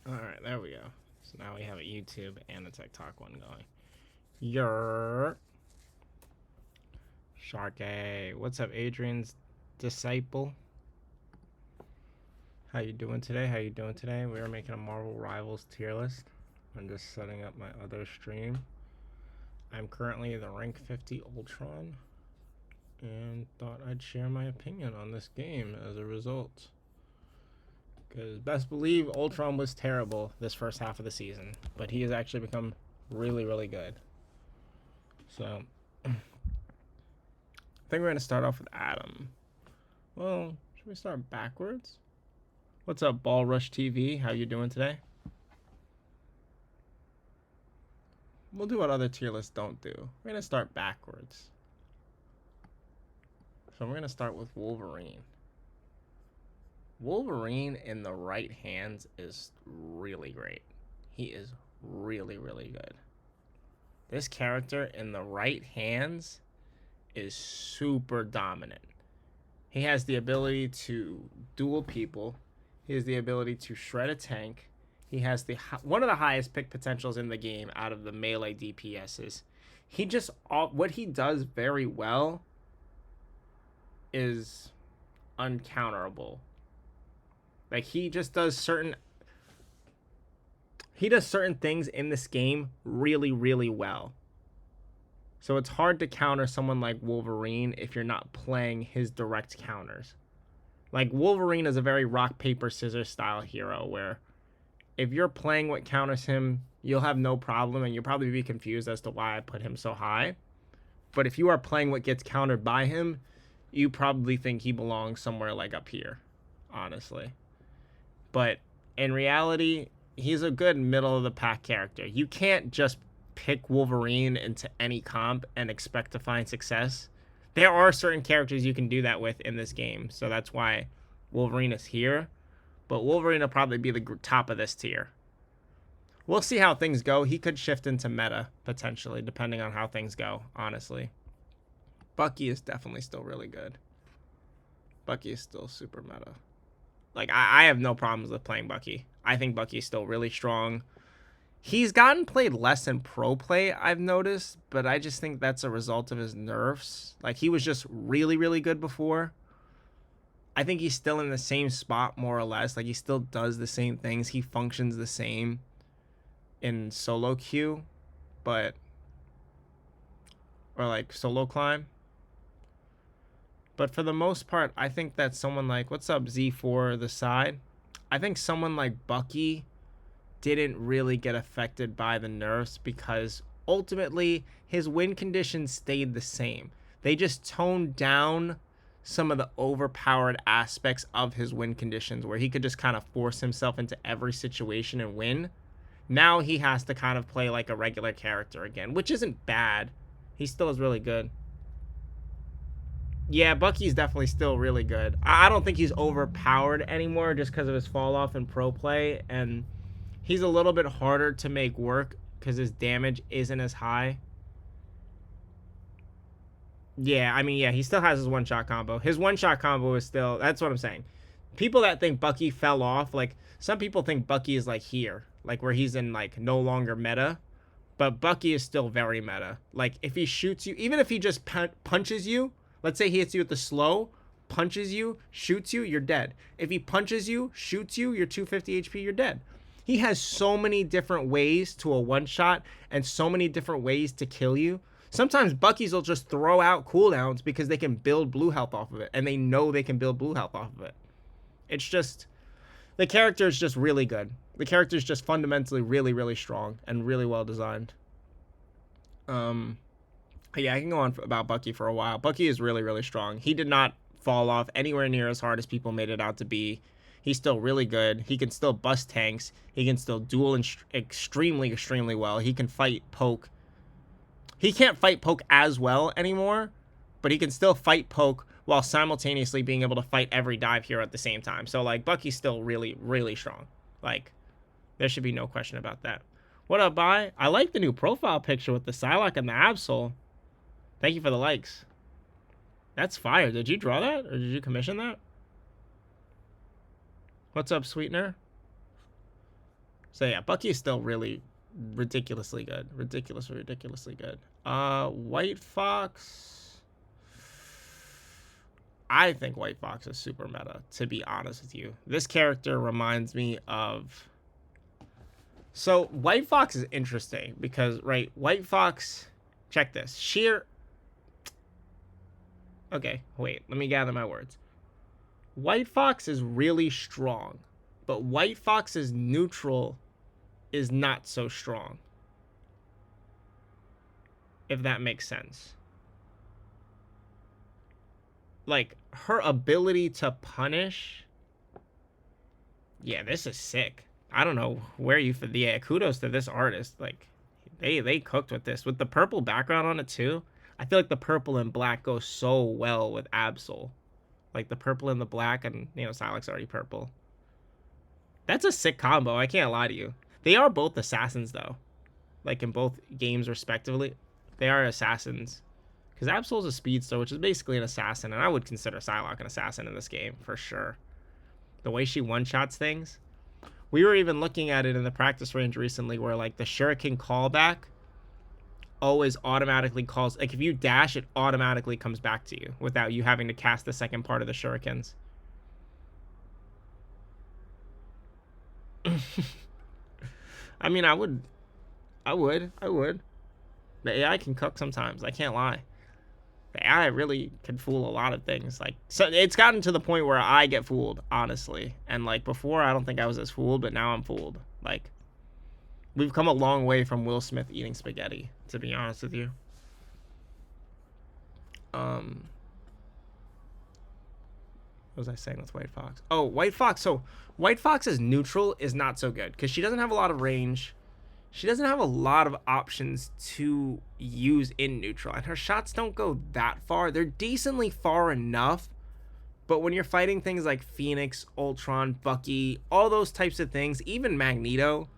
Alright, there we go. So now we have a YouTube and a TikTok one going. Yer. Sharky. What's up, Adrian's disciple? How you doing today? How you doing today? We are making a Marvel Rivals tier list. I'm just setting up my other stream. I'm currently the rank 50 Ultron and thought I'd share my opinion on this game as a result. Because best believe Ultron was terrible this first half of the season, but he has actually become really, really good. So, I think we're going to start off with Adam. Well, should we start backwards? What's up, Ball Rush TV? How you doing today? We'll do what other tier lists don't do. We're going to start backwards. So we're going to start with Wolverine. Wolverine in the right hands is really great. He is really, really good. This character in the right hands is super dominant. He has the ability to duel people. He has the ability to shred a tank. He has one of the highest pick potentials in the game out of the melee DPSs. He just, what he does very well is uncounterable. Like, he does certain things in this game really, really well. So it's hard to counter someone like Wolverine if you're not playing his direct counters. Like, Wolverine is a very rock, paper, scissors style hero where if you're playing what counters him, you'll have no problem and you'll probably be confused as to why I put him so high. But if you are playing what gets countered by him, you probably think he belongs somewhere like up here, honestly. But in reality, he's a good middle of the pack character. You can't just pick Wolverine into any comp and expect to find success. There are certain characters you can do that with in this game, so that's why Wolverine is here. But Wolverine will probably be the top of this tier. We'll see how things go. He could shift into meta, potentially, depending on how things go, honestly. Bucky is definitely still really good. Bucky is still super meta. Like, I have no problems with playing Bucky. I think Bucky's still really strong. He's gotten played less in pro play, I've noticed, but I just think that's a result of his nerfs. Like, he was just really, really good before. I think he's still in the same spot, more or less. Like, he still does the same things. He functions the same in solo queue, or like solo climb. But for the most part, I think that someone like, what's up, Z4, the side? I think someone like Bucky didn't really get affected by the nerfs because ultimately his win conditions stayed the same. They just toned down some of the overpowered aspects of his win conditions where he could just kind of force himself into every situation and win. Now he has to kind of play like a regular character again, which isn't bad. He still is really good. Yeah, Bucky's definitely still really good. I don't think he's overpowered anymore just because of his fall off in pro play, and he's a little bit harder to make work because his damage isn't as high. Yeah, I mean, yeah, he still has his one-shot combo. His one-shot combo is still, that's what I'm saying. People that think Bucky fell off, like, some people think Bucky is like here, like where he's in like no longer meta, but Bucky is still very meta. Like, if he shoots you, even if he just punches you, let's say he hits you with the slow, punches you, shoots you, you're dead. If he punches you, shoots you, you're 250 HP, you're dead. He has so many different ways to a one-shot and so many different ways to kill you. Sometimes Bucky's will just throw out cooldowns because they can build blue health off of it, and they know they can build blue health off of it. It's just, the character is just really good. The character is just fundamentally really, really strong and really well designed. Yeah, I can go on about Bucky for a while. Bucky is really, really strong. He did not fall off anywhere near as hard as people made it out to be. He's still really good. He can still bust tanks. He can still duel extremely, extremely well. He can fight poke. He can't fight poke as well anymore, but he can still fight poke while simultaneously being able to fight every dive hero at the same time. So, like, Bucky's still really, really strong. Like, there should be no question about that. What up, bye? I like the new profile picture with the Psylocke and the Absol. Thank you for the likes. That's fire. Did you draw that? Or did you commission that? What's up, Sweetener? So yeah, Bucky is still really ridiculously good. Ridiculously good. White Fox. I think White Fox is super meta, to be honest with you. This character reminds me of... So, White Fox is interesting because, right, White Fox... Check this. Sheer... Okay, wait, let me gather my words. White Fox is really strong, but White Fox's neutral is not so strong. If that makes sense. Like, her ability to punish... Yeah, this is sick. I don't know where you... Yeah, kudos to this artist. Like, they cooked with this. With the purple background on it, too. I feel like the purple and black goes so well with Absol. Like, the purple and the black, and, you know, Psylocke's already purple. That's a sick combo, I can't lie to you. They are both assassins, though. Like, in both games, respectively. They are assassins. Because Absol's a speedster, which is basically an assassin. And I would consider Psylocke an assassin in this game, for sure. The way she one-shots things. We were even looking at it in the practice range recently where, like, the shuriken callback always automatically calls... Like, if you dash, it automatically comes back to you without you having to cast the second part of the shurikens. I mean, I would. The AI can cook sometimes. I can't lie. The AI really can fool a lot of things. Like, so it's gotten to the point where I get fooled, honestly. And like before, I don't think I was as fooled, but now I'm fooled. Like, we've come a long way from Will Smith eating spaghetti, to be honest with you. What was I saying with White Fox? Oh, White Fox. So White Fox's neutral is not so good because she doesn't have a lot of range. She doesn't have a lot of options to use in neutral, and her shots don't go that far. They're decently far enough, but when you're fighting things like Phoenix, Ultron, Bucky, all those types of things, even Magneto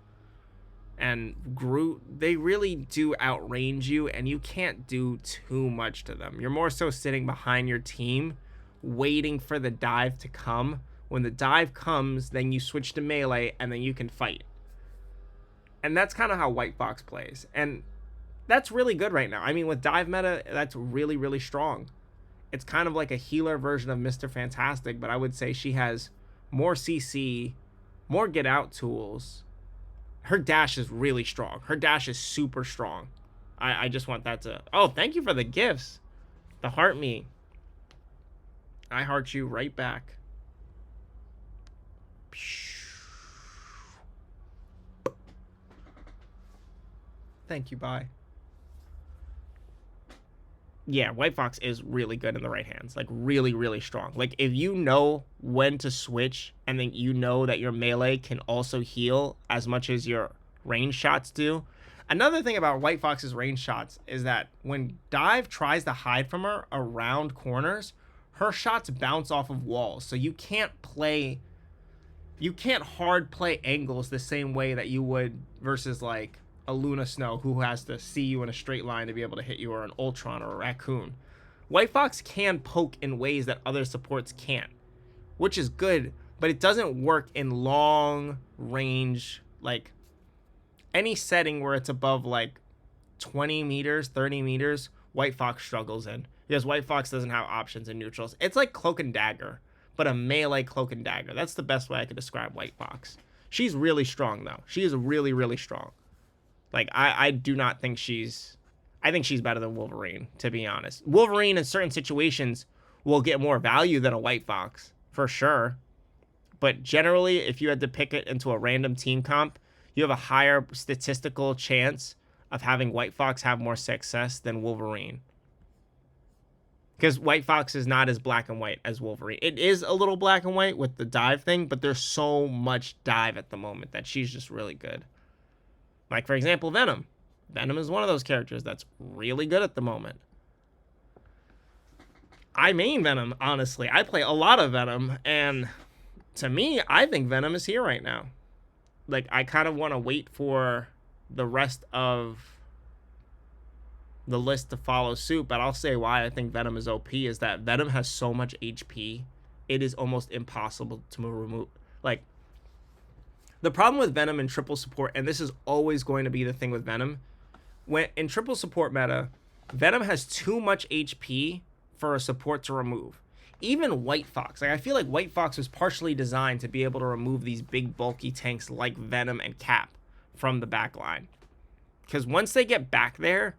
and Groot, they really do outrange you, and you can't do too much to them. You're more so sitting behind your team, waiting for the dive to come. When the dive comes, then you switch to melee, and then you can fight. And that's kind of how White Fox plays. And that's really good right now. I mean, with dive meta, that's really, really strong. It's kind of like a healer version of Mr. Fantastic, but I would say she has more CC, more get out tools. Her dash is really strong. Her dash is super strong. I just want that to... Oh, thank you for the gifts. The heart me. I heart you right back. Thank you, bye. Yeah, White Fox is really good in the right hands. Like, really, really strong. Like, if you know when to switch, and then you know that your melee can also heal as much as your range shots do. Another thing about White Fox's range shots is that when Dive tries to hide from her around corners, her shots bounce off of walls. So you can't hard play angles the same way that you would versus, like, a Luna Snow who has to see you in a straight line to be able to hit you, or an Ultron or a Raccoon. White Fox can poke in ways that other supports can't, which is good, but it doesn't work in long range, like any setting where it's above like 20 meters, 30 meters, White Fox struggles in because White Fox doesn't have options in neutrals. It's like Cloak and Dagger, but a melee Cloak and Dagger. That's the best way I could describe White Fox. She's really strong though. She is really, really strong. Like, I do not think she's... I think she's better than Wolverine, to be honest. Wolverine, in certain situations, will get more value than a White Fox, for sure. But generally, if you had to pick it into a random team comp, you have a higher statistical chance of having White Fox have more success than Wolverine. Because White Fox is not as black and white as Wolverine. It is a little black and white with the dive thing, but there's so much dive at the moment that she's just really good. Like, for example, Venom. Venom is one of those characters that's really good at the moment. I main Venom, honestly. I play a lot of Venom, and to me, I think Venom is here right now. Like, I kind of want to wait for the rest of the list to follow suit, but I'll say why I think Venom is OP is that Venom has so much HP, it is almost impossible to remove. Like, The problem with Venom in triple support, and this is always going to be the thing with Venom, when in triple support meta, Venom has too much HP for a support to remove. Even White Fox, like I feel like White Fox was partially designed to be able to remove these big bulky tanks like Venom and Cap from the back line. Because once they get back there,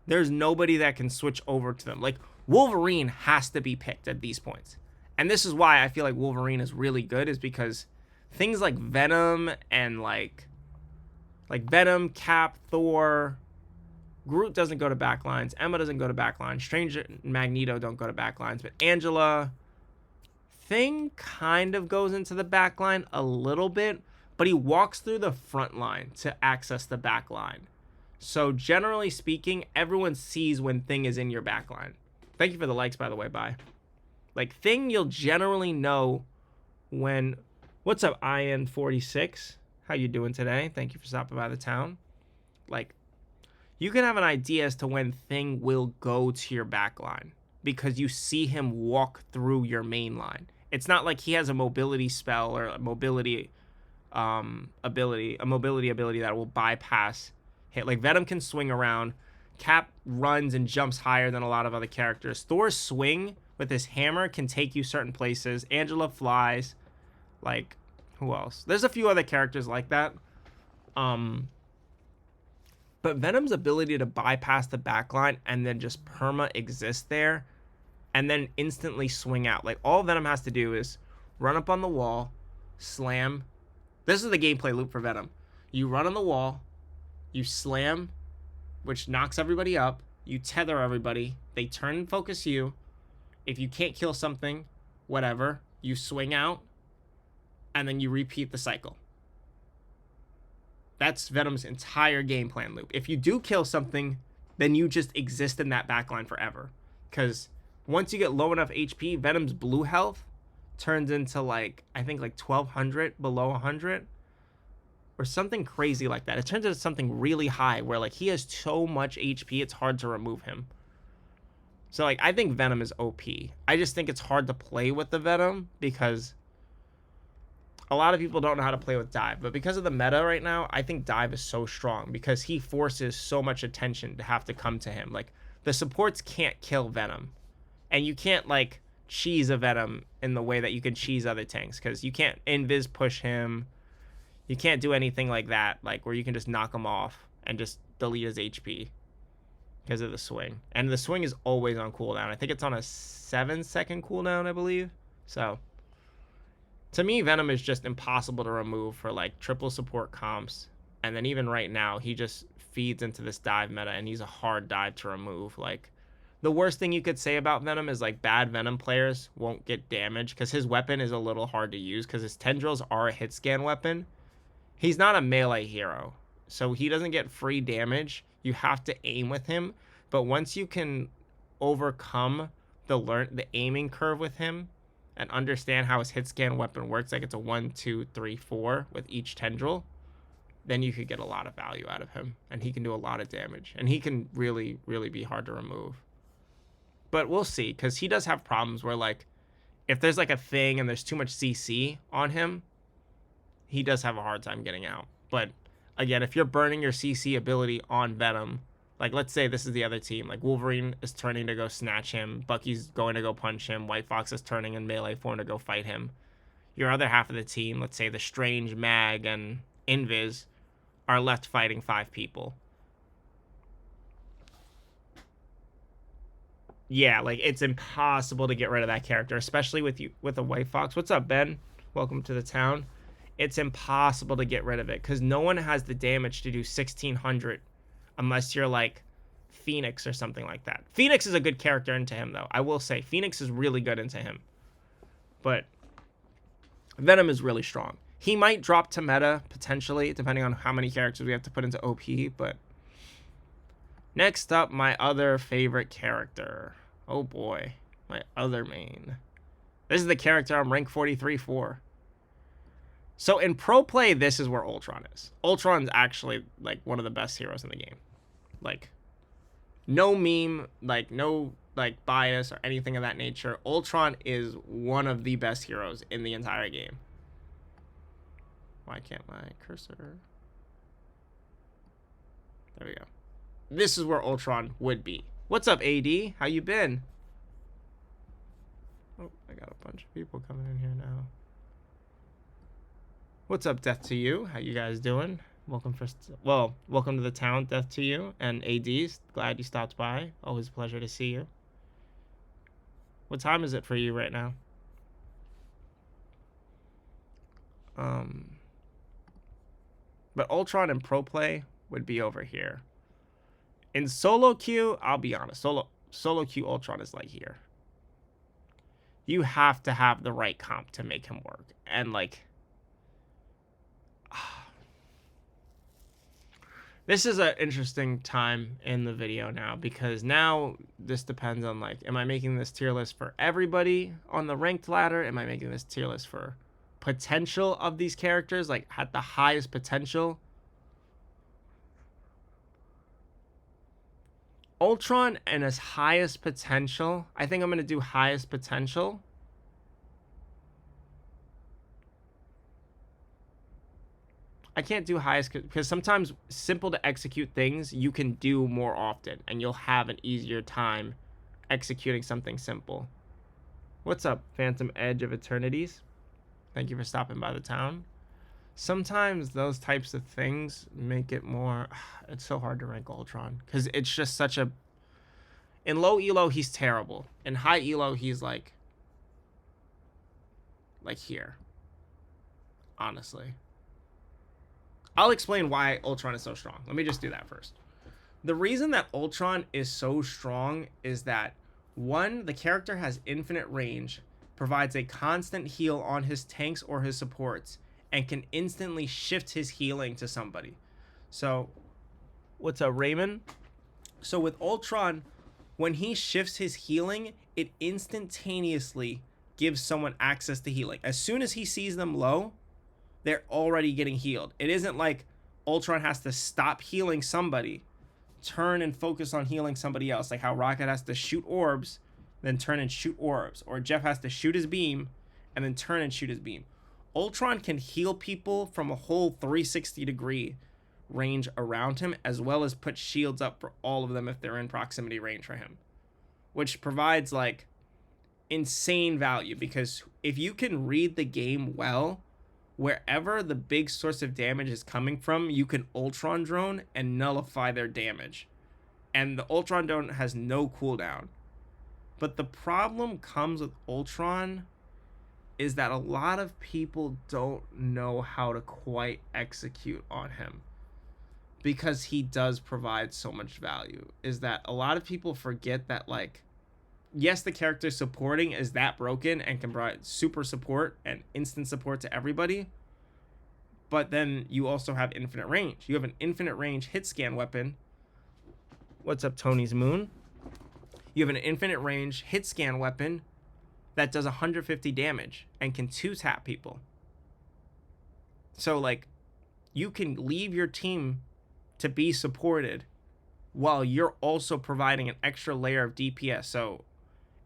there's nobody that can switch over to them. Like Wolverine has to be picked at these points. And this is why I feel like Wolverine is really good, is because things like Venom and like Venom, Cap, Thor, Groot doesn't go to backlines, Emma doesn't go to backlines, Strange and Magneto don't go to backlines, but Angela, Thing kind of goes into the backline a little bit, but he walks through the front line to access the backline. So generally speaking, everyone sees when Thing is in your backline. Thank you for the likes, by the way. Bye. Like Thing, you'll generally know when. What's up, IN46? How you doing today? Thank you for stopping by the town. Like, you can have an idea as to when Thing will go to your backline because you see him walk through your main line. It's not like he has a mobility spell or a mobility ability that will bypass hit. Like Venom can swing around. Cap runs and jumps higher than a lot of other characters. Thor's swing with his hammer can take you certain places. Angela flies. Like, who else? There's a few other characters like that. But Venom's ability to bypass the backline and then just perma exist there and then instantly swing out. Like, all Venom has to do is run up on the wall, slam. This is the gameplay loop for Venom. You run on the wall, you slam, which knocks everybody up. You tether everybody. They turn and focus you. If you can't kill something, whatever, you swing out, and then you repeat the cycle. That's Venom's entire game plan loop. If you do kill something, then you just exist in that backline forever. Because once you get low enough HP, Venom's blue health turns into like, I think like 1200 below 100 or something crazy like that. It turns into something really high where like he has so much HP, it's hard to remove him. So like, I think Venom is OP. I just think it's hard to play with the Venom because a lot of people don't know how to play with Dive, but because of the meta right now, I think Dive is so strong because he forces so much attention to have to come to him. Like, the supports can't kill Venom, and you can't, like, cheese a Venom in the way that you can cheese other tanks, because you can't invis push him. You can't do anything like that, like, where you can just knock him off and just delete his HP because of the swing. And the swing is always on cooldown. I think it's on a 7-second cooldown, I believe. So to me, Venom is just impossible to remove for like triple support comps. And then even right now, he just feeds into this dive meta and he's a hard dive to remove. Like, the worst thing you could say about Venom is like bad Venom players won't get damage because his weapon is a little hard to use because his tendrils are a hit scan weapon. He's not a melee hero, so he doesn't get free damage. You have to aim with him. But once you can overcome the aiming curve with him and understand how his hit scan weapon works, like it's a 1, 2, 3, 4 with each tendril, then you could get a lot of value out of him. And he can do a lot of damage. And he can really, really be hard to remove. But we'll see, because he does have problems where, like, if there's, like, a thing and there's too much CC on him, he does have a hard time getting out. But, again, if you're burning your CC ability on Venom, like, let's say this is the other team. Like, Wolverine is turning to go snatch him. Bucky's going to go punch him. White Fox is turning in melee form to go fight him. Your other half of the team, let's say the Strange, Mag, and Invis, are left fighting 5 people. Yeah, like, it's impossible to get rid of that character, especially with a White Fox. What's up, Ben? Welcome to the town. It's impossible to get rid of it because no one has the damage to do 1600 unless you're like Phoenix or something like that. Phoenix is a good character into him, though. I will say Phoenix is really good into him. But Venom is really strong. He might drop to meta, potentially, depending on how many characters we have to put into OP, but next up, my other favorite character. Oh boy, my other main. This is the character I'm rank 43 for. So in pro play, this is where Ultron is. Ultron's actually like one of the best heroes in the game. Like, no meme, like no like bias or anything of that nature. Ultron is one of the best heroes in the entire game. Why can't my cursor? There we go. This is where Ultron would be. What's up, AD? How you been? Oh, I got a bunch of people coming in here now. What's up, Death to You? How you guys doing? Welcome to the town, Death to You, and ADs. Glad you stopped by. Always a pleasure to see you. What time is it for you right now? But Ultron in pro play would be over here. In solo queue, I'll be honest, solo queue Ultron is like here. You have to have the right comp to make him work. And like, this is an interesting time in the video now, because now this depends on like, am I making this tier list for everybody on the ranked ladder? Am I making this tier list for potential of these characters, like at the highest potential? Ultron and his highest potential, I think I'm going to do highest potential. I can't do highest because sometimes simple to execute things you can do more often and you'll have an easier time executing something simple. What's up, Phantom Edge of Eternities? Thank you for stopping by the town. Sometimes those types of things make it more... It's so hard to rank Ultron because it's just such a... In low elo, he's terrible. In high elo, he's like here. Honestly. I'll explain why Ultron is so strong. Let me just do that first. The reason that Ultron is so strong is that, one, the character has infinite range, provides a constant heal on his tanks or his supports, and can instantly shift his healing to somebody. So, what's up, Raymond? So with Ultron, when he shifts his healing, it instantaneously gives someone access to healing. As soon as he sees them low, they're already getting healed. It isn't like Ultron has to stop healing somebody, turn and focus on healing somebody else, like how Rocket has to shoot orbs, then turn and shoot orbs, or Jeff has to shoot his beam and then turn and shoot his beam. Ultron can heal people from a whole 360-degree range around him, as well as put shields up for all of them if they're in proximity range for him, which provides like insane value, because if you can read the game well, wherever the big source of damage is coming from, you can Ultron drone and nullify their damage. And the Ultron drone has no cooldown. But the problem comes with Ultron is that a lot of people don't know how to quite execute on him, because he does provide so much value. Is that a lot of people forget that, like, yes, the character supporting is that broken and can provide super support and instant support to everybody, but then you also have infinite range. You have an infinite range hit scan weapon. What's up, Tony's Moon? You have an infinite range hit scan weapon that does 150 damage and can 2-tap people. So, like, you can leave your team to be supported while you're also providing an extra layer of DPS. So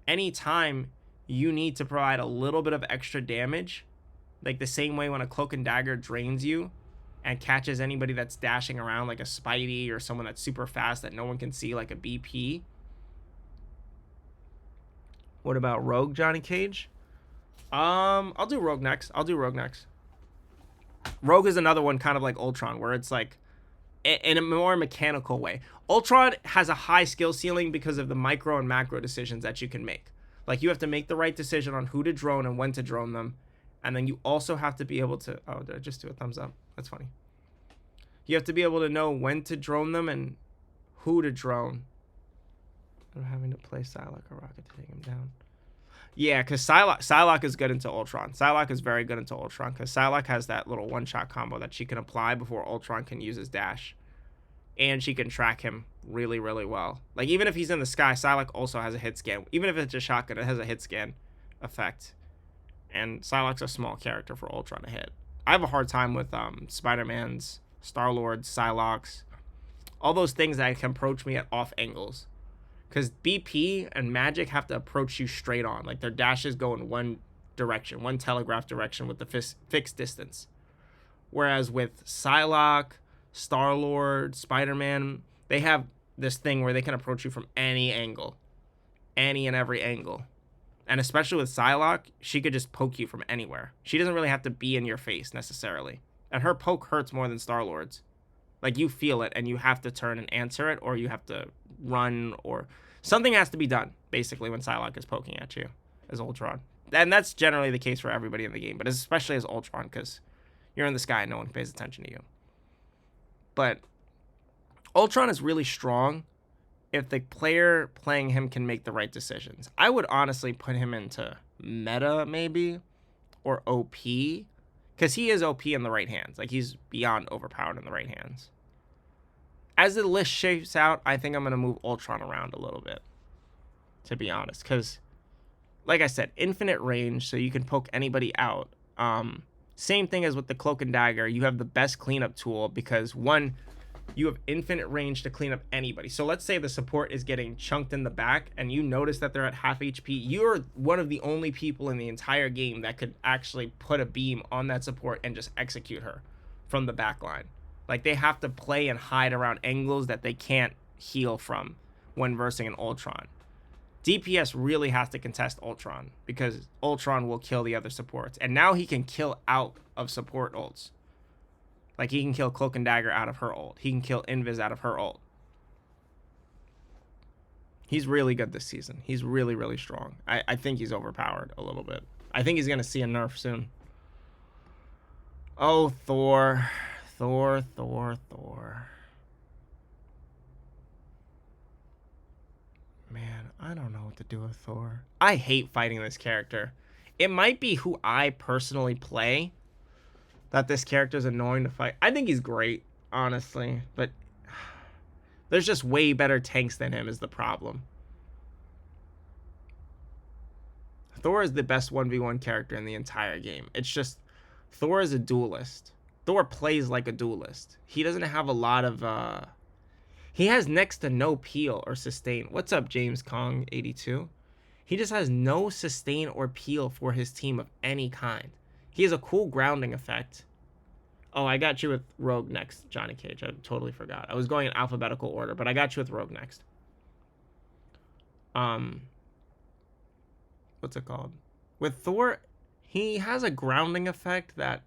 anytime you need to provide a little bit of extra damage, like the same way when a cloak and dagger drains you and catches anybody that's dashing around, like a Spidey or someone that's super fast that no one can see, like a BP. What about Rogue, Johnny Cage? I'll do Rogue next. Rogue is another one kind of like Ultron, where it's like in a more mechanical way. Ultron has a high skill ceiling because of the micro and macro decisions that you can make. Like, you have to make the right decision on who to drone and when to drone them. And then you also have to be able to... Oh, did I just do a thumbs up? That's funny. You have to be able to know when to drone them and who to drone. I'm having to play Psylocke or Rocket to take him down. Yeah, because Psylocke is good into Ultron. Psylocke is very good into Ultron, because Psylocke has that little one-shot combo that she can apply before Ultron can use his dash. And she can track him really, really well. Like, even if he's in the sky, Psylocke also has a hit scan. Even if it's a shotgun, it has a hit scan effect. And Psylocke's a small character for Ultron to hit. I have a hard time with Spider-Man's, Star-Lord's, Psylocke's, all those things that can approach me at off angles. Because BP and Magic have to approach you straight on. Like, their dashes go in one direction, one telegraph direction with the fixed distance. Whereas with Psylocke, Star-Lord, Spider-Man, they have this thing where they can approach you from any angle. Any and every angle. And especially with Psylocke, she could just poke you from anywhere. She doesn't really have to be in your face necessarily. And her poke hurts more than Star-Lord's. Like, you feel it and you have to turn and answer it, or you have to run, or something has to be done, basically, when Psylocke is poking at you as Ultron. And that's generally the case for everybody in the game, but especially as Ultron, because you're in the sky and no one pays attention to you. But Ultron is really strong if the player playing him can make the right decisions. I would honestly put him into meta, maybe, or OP, because he is OP in the right hands. Like, he's beyond overpowered in the right hands. As the list shapes out, I think I'm going to move Ultron around a little bit, to be honest, because, like I said, infinite range, so you can poke anybody out. Same thing as with the Cloak and Dagger. You have the best cleanup tool because, one, you have infinite range to clean up anybody. So let's say the support is getting chunked in the back and you notice that they're at half HP. You're one of the only people in the entire game that could actually put a beam on that support and just execute her from the back line. Like, they have to play and hide around angles that they can't heal from when versing an Ultron. DPS really has to contest Ultron because Ultron will kill the other supports. And now he can kill out of support ults. Like, he can kill Cloak and Dagger out of her ult. He can kill Invis out of her ult. He's really good this season. He's really, really strong. I think he's overpowered a little bit. I think he's going to see a nerf soon. Oh, Thor. Thor. Man, I don't know what to do with Thor. I hate fighting this character. It might be who I personally play that this character is annoying to fight. I think he's great, honestly, but there's just way better tanks than him is the problem. Thor is the best 1v1 character in the entire game. It's just, Thor is a duelist. Thor plays like a duelist. He doesn't have a lot of, he has next to no peel or sustain. What's up, James Kong 82? He just has no sustain or peel for his team of any kind. He has a cool grounding effect. Oh, I got you with Rogue next, Johnny Cage. I totally forgot. I was going in alphabetical order, but I got you with Rogue next. What's it called? With Thor, he has a grounding effect that...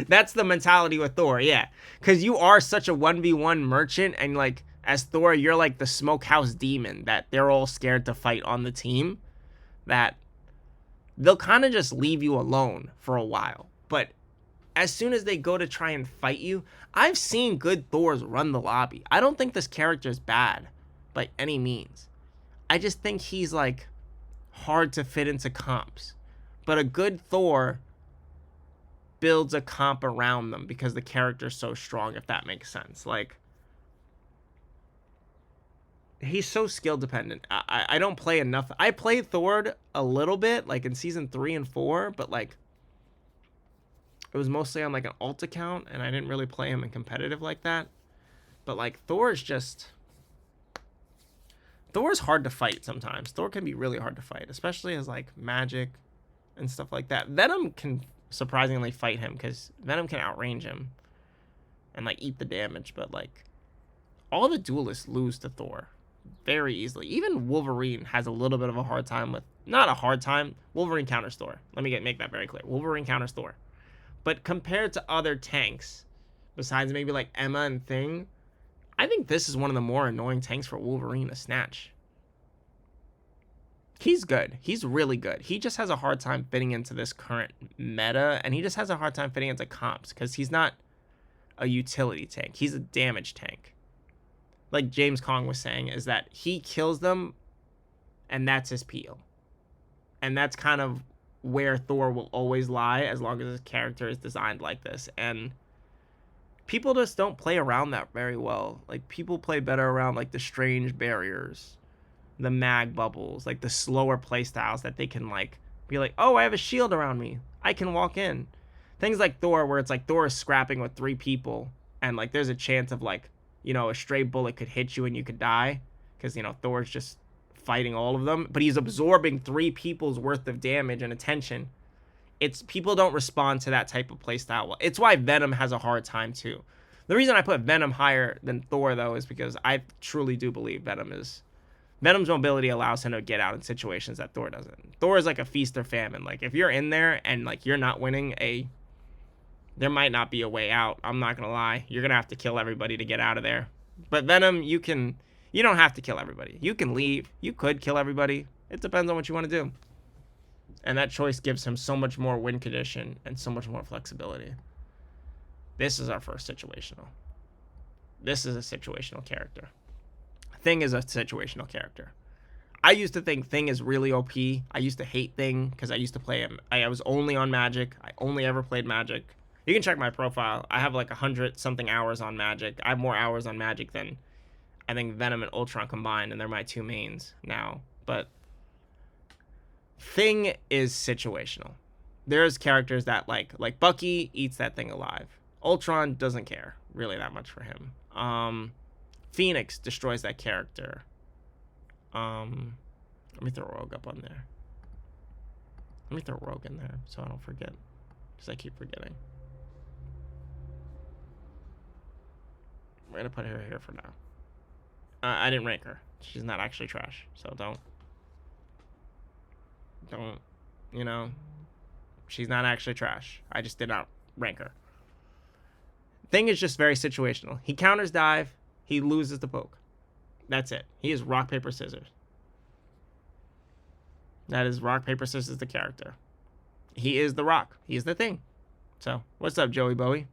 That's the mentality with Thor, yeah. Because you are such a 1v1 merchant, and, like, as Thor, you're like the smokehouse demon that they're all scared to fight on the team. That they'll kind of just leave you alone for a while. But as soon as they go to try and fight you, I've seen good Thors run the lobby. I don't think this character is bad by any means. I just think he's, like, hard to fit into comps. But a good Thor builds a comp around them because the character's so strong, if that makes sense. Like, he's so skill dependent. I don't play enough. I played Thor a little bit, like in season 3 and 4, but like it was mostly on like an alt account, and I didn't really play him in competitive like that. But like Thor's hard to fight sometimes. Thor can be really hard to fight, especially as like magic and stuff like that. Venom can surprisingly fight him because Venom can outrange him and like eat the damage, but like all the duelists lose to Thor very easily. Even Wolverine has a little bit of a hard time with, not a hard time, Wolverine counters Thor. Let me make that very clear. Wolverine counters Thor. But compared to other tanks, besides maybe like Emma and Thing, I think this is one of the more annoying tanks for Wolverine to snatch. He's good. He's really good. He just has a hard time fitting into this current meta, and he just has a hard time fitting into comps because he's not a utility tank. He's a damage tank. Like James Kong was saying, is that he kills them, and that's his peel. And that's kind of where Thor will always lie, as long as his character is designed like this. And people just don't play around that very well. Like, people play better around, like, the strange barriers, the mag bubbles, like, the slower playstyles that they can, like, be like, oh, I have a shield around me. I can walk in. Things like Thor, where it's like Thor is scrapping with 3 people, and, like, there's a chance of, like, you know, a stray bullet could hit you and you could die because, you know, Thor's just fighting all of them, but he's absorbing 3 people's worth of damage and attention It's people don't respond to that type of playstyle well. It's why Venom has a hard time too. The reason I put Venom higher than Thor though is because I truly do believe Venom's mobility allows him to get out in situations that Thor doesn't. Thor is like a feast or famine. Like if you're in there and like you're not winning, there might not be a way out. I'm not gonna lie. You're gonna have to kill everybody to get out of there. But Venom, you don't have to kill everybody. You can leave. You could kill everybody. It depends on what you want to do. And that choice gives him so much more win condition and so much more flexibility. This is our first situational. This is a situational character. Thing is a situational character. I used to think Thing is really OP. I used to hate Thing because I used to play him. I was only on Magic. I only ever played Magic. You can check my profile. I have like 100-something hours on Magic. I have more hours on Magic than I think Venom and Ultron combined, and they're my two mains now. But Thing is situational. There's characters that like Bucky eats that thing alive. Ultron doesn't care really that much for him. Phoenix destroys that character. Let me throw Rogue up on there. Let me throw Rogue in there so I don't forget, because I keep forgetting. We're gonna put her here for now. I didn't rank her. She's not actually trash, so don't, you know, she's not actually trash. I just did not rank her. Thing is just very situational. He counters dive, he loses the poke. That's it. He is rock, paper, scissors. That is rock, paper, scissors, the character. He is the Rock. He is the Thing. So, what's up, Joey Bowie?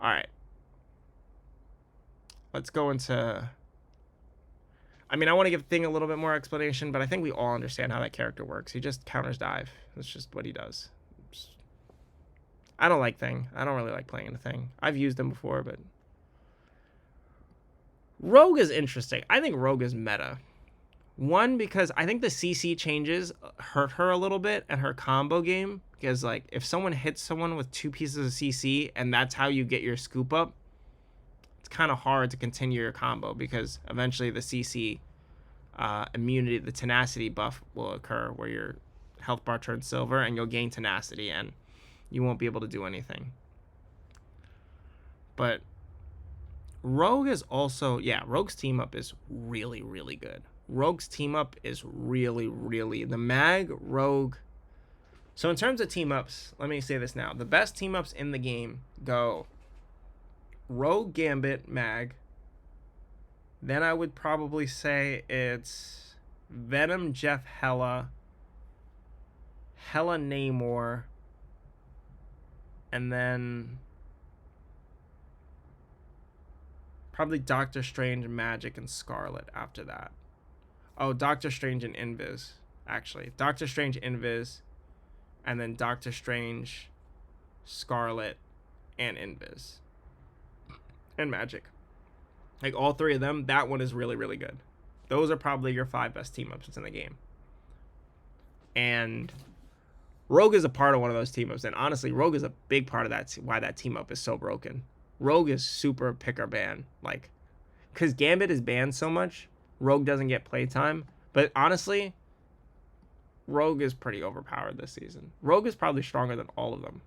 Alright. Let's go into... I mean, I want to give Thing a little bit more explanation, but I think we all understand how that character works. He just counters dive. That's just what he does. I don't like Thing. I don't really like playing in a Thing. I've used him before, but... Rogue is interesting. I think Rogue is meta. One, because I think the CC changes hurt her a little bit and her combo game. Because, like, if someone hits someone with 2 pieces of CC and that's how you get your scoop up, it's kind of hard to continue your combo because eventually the CC immunity, the tenacity buff will occur where your health bar turns silver and you'll gain tenacity and you won't be able to do anything. But Rogue is also, yeah, Rogue's team up is really, really good. Rogue's team up is really, really, the Mag, Rogue. So in terms of team ups, let me say this now. The best team ups in the game go Rogue, Gambit, Mag. Then I would probably say it's Venom, Jeff, Hela, Namor, and then probably Doctor Strange, Magic, and Scarlet after that. Oh, Doctor Strange and Invis, actually. Doctor Strange, Invis, and then Doctor Strange, Scarlet, and Invis. And Magic. Like, all 3 of them, that one is really, really good. Those are probably your 5 best team-ups in the game. And Rogue is a part of one of those team-ups. And honestly, Rogue is a big part of that, why that team-up is so broken. Rogue is super pick or ban. Like, because Gambit is banned so much, Rogue doesn't get playtime. But honestly, Rogue is pretty overpowered this season. Rogue is probably stronger than all of them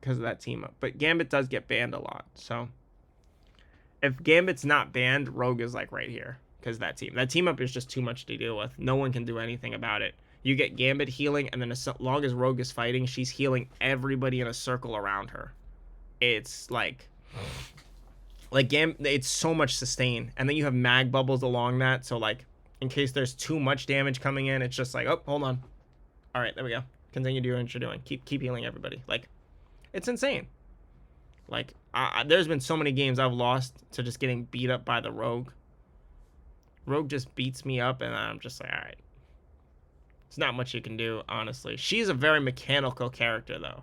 because of that team up. But Gambit does get banned a lot. So if Gambit's not banned, Rogue is like right here because that team up is just too much to deal with. No one can do anything about it. You get Gambit healing, and then as long as Rogue is fighting, she's healing everybody in a circle around her. It's like it's so much sustain, and then you have mag bubbles along that, so like in case there's too much damage coming in, it's just like, oh, hold on, all right, there we go, continue doing what you're doing, keep healing everybody. Like, it's insane. Like, there's been so many games I've lost to just getting beat up by the Rogue. Rogue just beats me up, and I'm just like, all right, it's not much you can do, honestly. She's a very mechanical character though.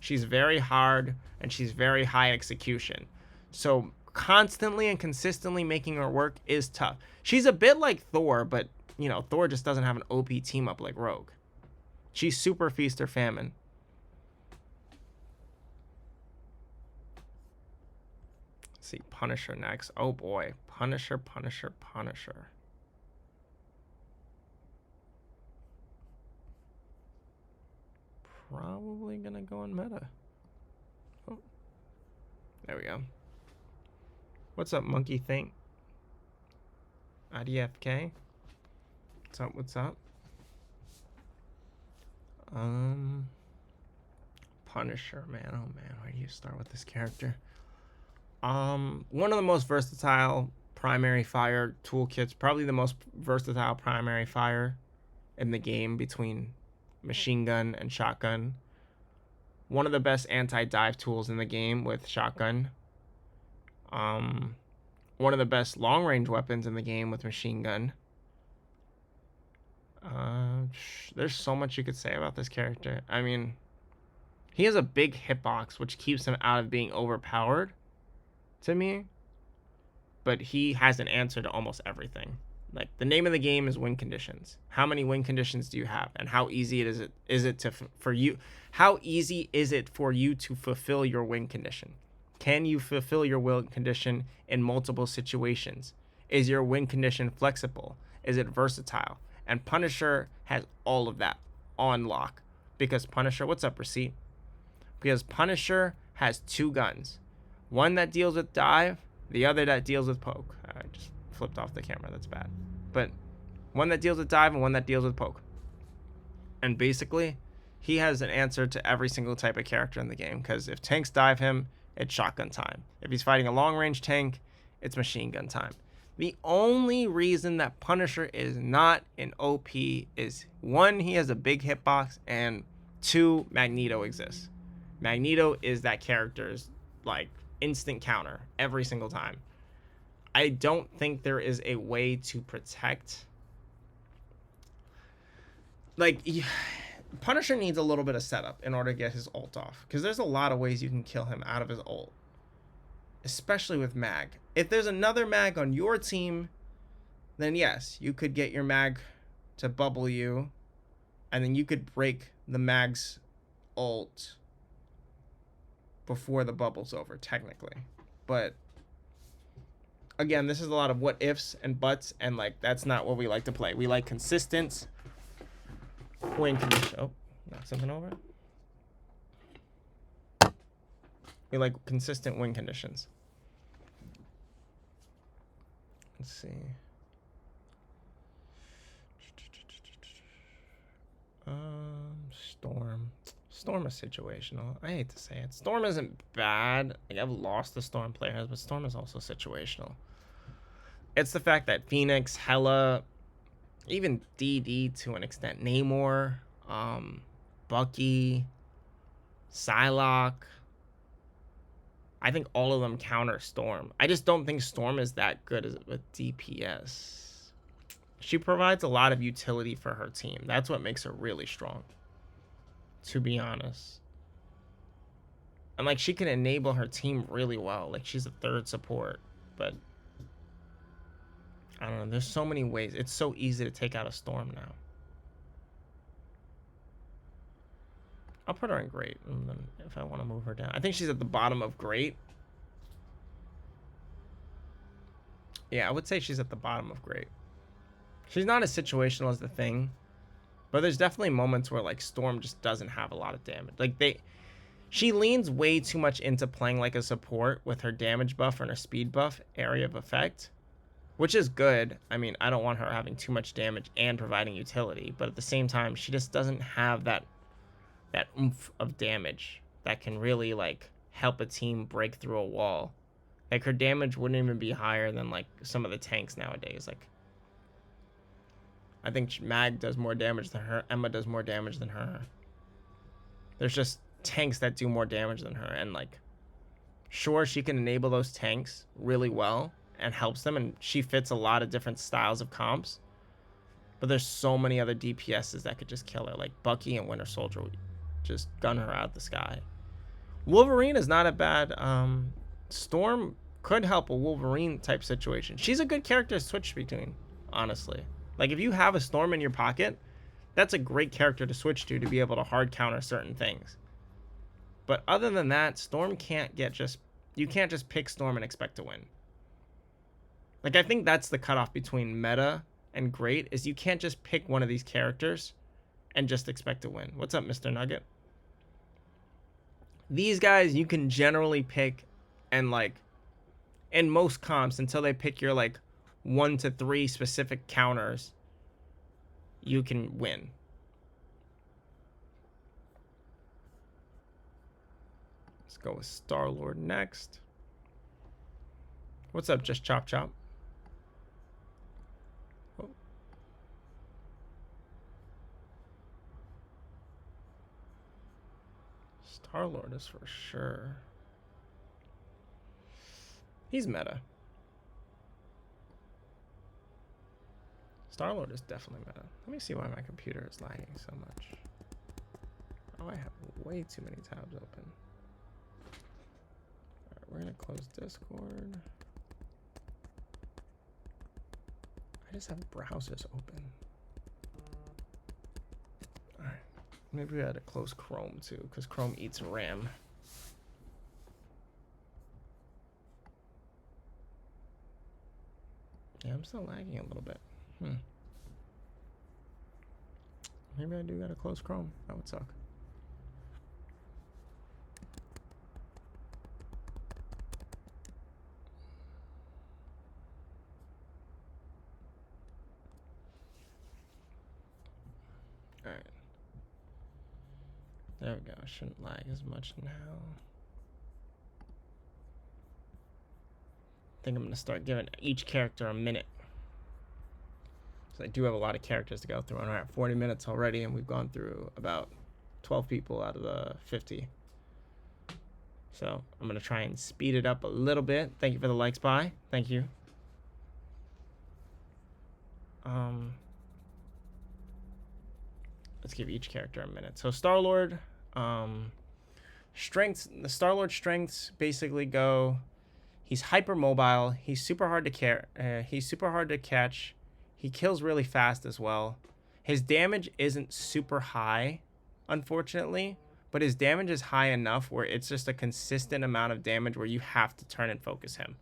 She's very hard and she's very high execution, so constantly and consistently making her work is tough. She's a bit like Thor, but you know, Thor just doesn't have an OP team up like Rogue. She's super feast or famine. Let's see, Punisher next. Oh boy, Punisher. probably gonna go on meta. Oh, there we go. What's up, Monkey Think? IDFK. What's up? What's up? Punisher, man. Oh man, where do you start with this character? One of the most versatile primary fire toolkits, probably the most versatile primary fire in the game between machine gun and shotgun. One of the best anti-dive tools in the game with shotgun. One of the best long-range weapons in the game with machine gun. There's so much you could say about this character. I mean, he has a big hitbox, which keeps him out of being overpowered to me. But he has an answer to almost everything. Like, the name of the game is win conditions. How many win conditions do you have, and how easy is it to for you? How easy is it for you to fulfill your win condition? Can you fulfill your win condition in multiple situations? Is your win condition flexible? Is it versatile? And Punisher has all of that on lock, because Punisher, what's up, Receipt? Because Punisher has two guns, one that deals with dive, the other that deals with poke. I just flipped off the camera, that's bad. But one that deals with dive and one that deals with poke. And basically, he has an answer to every single type of character in the game, because if tanks dive him, it's shotgun time. If he's fighting a long-range tank, it's machine gun time. The only reason that Punisher is not in OP is, one, he has a big hitbox, and two, Magneto exists. Magneto is that character's, like, instant counter every single time. I don't think there is a way to protect. Like, Punisher needs a little bit of setup in order to get his ult off, because there's a lot of ways you can kill him out of his ult, especially with mag. If there's another mag on your team, then yes, you could get your mag to bubble you, and then you could break the mag's ult before the bubble's over, technically. But again, this is a lot of what ifs and buts, and like, that's not what we like to play. We like consistent win condition. Oh, knock something over. We like consistent win conditions. Let's see. Storm is situational. I hate to say it. Storm isn't bad. Like, I've lost the Storm players, but Storm is also situational. It's the fact that Phoenix, Hela, even DD to an extent, Namor, Bucky, Psylocke, I think all of them counter Storm. I just don't think Storm is that good with DPS. She provides a lot of utility for her team. That's what makes her really strong, to be honest. And like, she can enable her team really well. Like, she's a third support, but I don't know. There's so many ways. It's so easy to take out a Storm now. I'll put her in great, and then if I want to move her down, I think she's at the bottom of great. Yeah, I would say she's at the bottom of great. She's not as situational as the Thing, but there's definitely moments where like Storm just doesn't have a lot of damage. Like, she leans way too much into playing like a support with her damage buff and her speed buff area of effect, which is good. I mean, I don't want her having too much damage and providing utility, but at the same time, she just doesn't have that oomph of damage that can really like help a team break through a wall. Like, her damage wouldn't even be higher than like some of the tanks nowadays. Like, I think Mag does more damage than her. Emma does more damage than her. There's just tanks that do more damage than her. And like, sure, she can enable those tanks really well and helps them. And she fits a lot of different styles of comps. But there's so many other DPSs that could just kill her. Like Bucky and Winter Soldier would just gun her out the sky. Wolverine is not a bad... Storm could help a Wolverine type situation. She's a good character to switch between, honestly. Like, if you have a Storm in your pocket, that's a great character to switch to be able to hard counter certain things. But other than that, Storm can't get just... You can't just pick Storm and expect to win. Like, I think that's the cutoff between meta and great, is you can't just pick one of these characters and just expect to win. What's up, Mr. Nugget? These guys you can generally pick, and like in most comps until they pick your like 1 to 3 specific counters, you can win. Let's go with Star-Lord next. What's up, Just Chop Chop? Oh. Star-Lord is for sure. He's meta. Star-Lord is definitely meta. Let me see why my computer is lagging so much. Oh, I have way too many tabs open. Alright, we're gonna close Discord. I just have browsers open. Alright. Maybe we had to close Chrome too, because Chrome eats RAM. Yeah, I'm still lagging a little bit. Maybe I do gotta close Chrome. That would suck. Alright. There we go. I shouldn't lag as much now. I think I'm gonna start giving each character a minute. So I do have a lot of characters to go through, and we're at 40 minutes already, and we've gone through about 12 people out of the 50. So I'm gonna try and speed it up a little bit. Thank you for the likes, Spy. Thank you. Let's give each character a minute. So Star-Lord, strengths. The Star-Lord strengths basically go. He's hyper mobile. He's super hard to he's super hard to catch. He kills really fast as well. His damage isn't super high, unfortunately, but his damage is high enough where it's just a consistent amount of damage where you have to turn and focus him.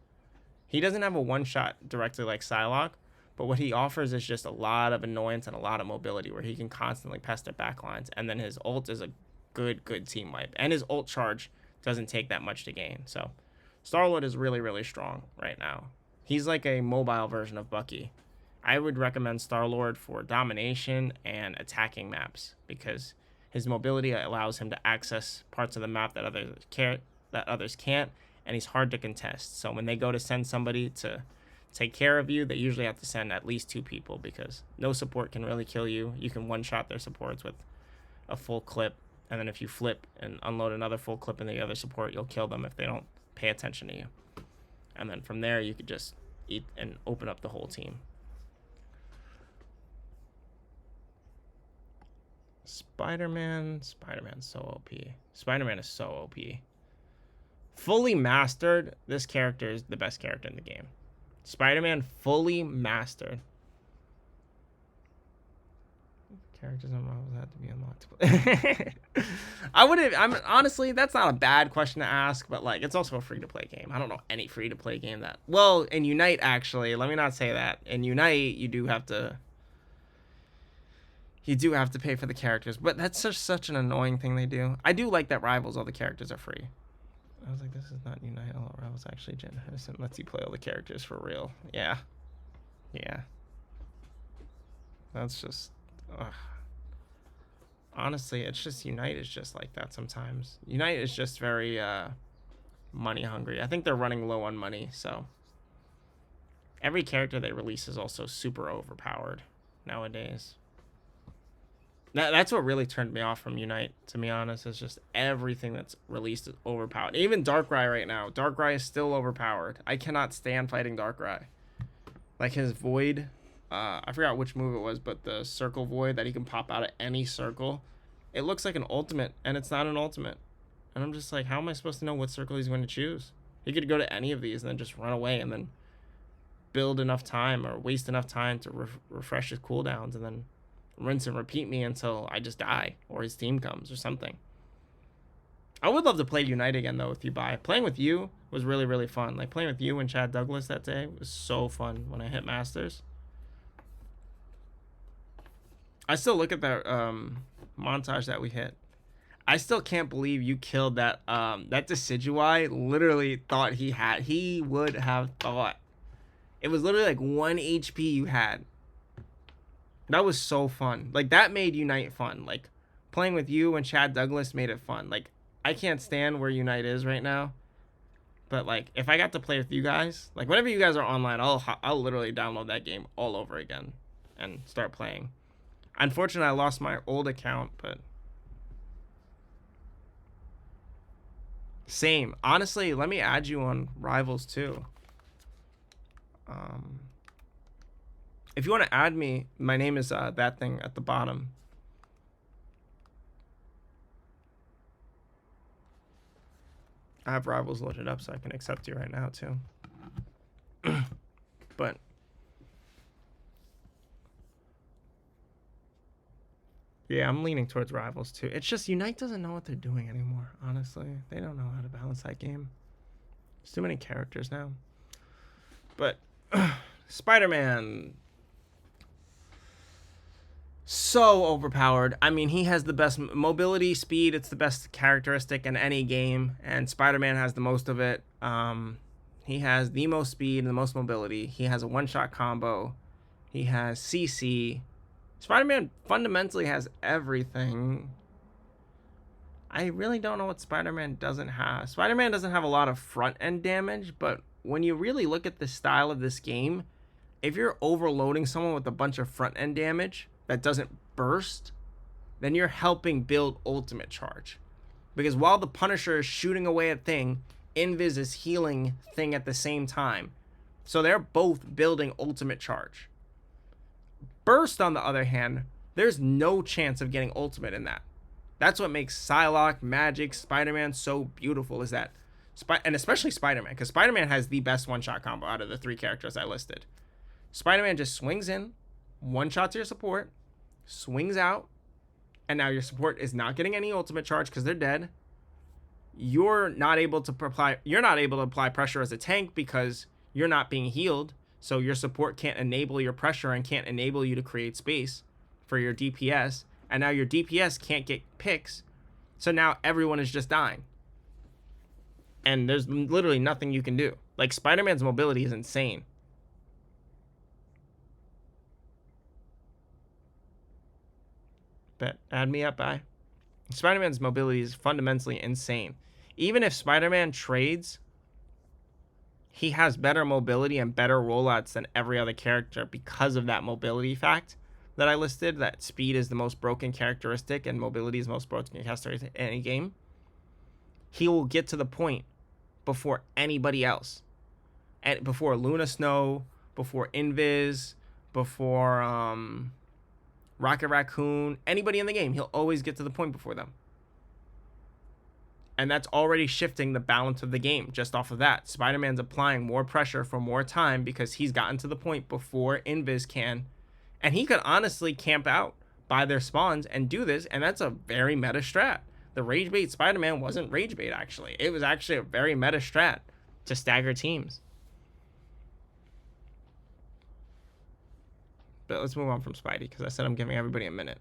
He doesn't have a one-shot directly like Psylocke, but what he offers is just a lot of annoyance and a lot of mobility where he can constantly pester backlines, and then his ult is a good team wipe. And his ult charge doesn't take that much to gain. So Star-Lord is really strong right now. He's like a mobile version of Bucky. I would recommend Star-Lord for domination and attacking maps because his mobility allows him to access parts of the map that others can't, and he's hard to contest. So when they go to send somebody to take care of you, they usually have to send at least 2 people because no support can really kill you. You can one-shot their supports with a full clip, and then if you flip and unload another full clip in the other support, you'll kill them if they don't pay attention to you. And then from there, you could just eat and open up the whole team. Spider-Man's so OP. Spider-Man is so OP. Fully mastered, this character is the best character in the game. Spider-Man fully mastered. Characters on Marvel have to be unlocked. Honestly, that's not a bad question to ask, but like it's also a free-to-play game. I don't know any free-to-play game that. Well, in Unite actually, let me not say that. In Unite, you do have to pay for the characters, but that's such an annoying thing they do. I do like that Rivals, all the characters are free. I was like, this is not Unite. Oh, Rivals actually generous and lets you play all the characters for real. Yeah. That's just. Ugh. Honestly, it's just Unite is just like that sometimes. Unite is just very money hungry. I think they're running low on money, so every character they release is also super overpowered nowadays. That's what really turned me off from Unite, to be honest. Is just everything that's released is overpowered. Even Darkrai right now. Darkrai is still overpowered. I cannot stand fighting Darkrai. Like his Void, I forgot which move it was, but the Circle Void that he can pop out of any circle. It looks like an ultimate, and it's not an ultimate. And I'm just like, how am I supposed to know what circle he's going to choose? He could go to any of these and then just run away and then build enough time or waste enough time to refresh his cooldowns and then rinse and repeat me until I just die or his team comes or something. I would love to play Unite again though with you, Bye. Playing with you was really fun. Like playing with you and Chad Douglas that day was so fun when I hit Masters. I still look at that montage that we hit. I still can't believe you killed that that Decidueye. Literally thought he would have thought. It was literally like 1 HP you had. That was so fun. Like, that made Unite fun. Like, playing with you and Chad Douglas made it fun. Like, I can't stand where Unite is right now. But, like, if I got to play with you guys, like, whenever you guys are online, I'll literally download that game all over again and start playing. Unfortunately, I lost my old account, but... Same. Honestly, let me add you on Rivals, too. If you want to add me, my name is that thing at the bottom. I have Rivals loaded up so I can accept you right now too. But yeah, I'm leaning towards Rivals too. It's just Unite doesn't know what they're doing anymore, honestly. They don't know how to balance that game. There's too many characters now. But Spider-Man, so overpowered. I mean, he has the best mobility, speed. It's the best characteristic in any game, and Spider-Man has the most of it. He has the most speed and the most mobility. He has a one-shot combo. He has CC. Spider-Man fundamentally has everything. I really don't know what Spider-Man doesn't have. Spider-Man doesn't have a lot of front-end damage, but when you really look at the style of this game, if you're overloading someone with a bunch of front-end damage that doesn't burst, then you're helping build ultimate charge. Because while the Punisher is shooting away at Thing, Invis is healing Thing at the same time. So they're both building ultimate charge. Burst, on the other hand, there's no chance of getting ultimate in that. That's what makes Psylocke, Magic, Spider-Man so beautiful, is that, and especially Spider-Man, because Spider-Man has the best one-shot combo out of the 3 characters I listed. Spider-Man just swings in, one-shot to your support, swings out, and now your support is not getting any ultimate charge because they're dead. You're not able to apply pressure as a tank because you're not being healed, so your support can't enable your pressure and can't enable you to create space for your DPS, and now your DPS can't get picks, so now everyone is just dying. And there's literally nothing you can do. Like, Spider-Man's mobility is insane. Bet, add me up, bye. Spider-Man's mobility is fundamentally insane. Even if Spider-Man trades, he has better mobility and better rollouts than every other character because of that mobility fact that I listed, that speed is the most broken characteristic and mobility is the most broken characteristic in any game. He will get to the point before anybody else. And before Luna Snow, before Invis, before Rocket Raccoon, anybody in the game, he'll always get to the point before them. And that's already shifting the balance of the game just off of that. Spider-Man's applying more pressure for more time because he's gotten to the point before Invis can. And he could honestly camp out by their spawns and do this, and that's a very meta strat. The Rage Bait Spider-Man wasn't Rage Bait, actually. It was actually a very meta strat to stagger teams. But let's move on from Spidey, because I said I'm giving everybody a minute.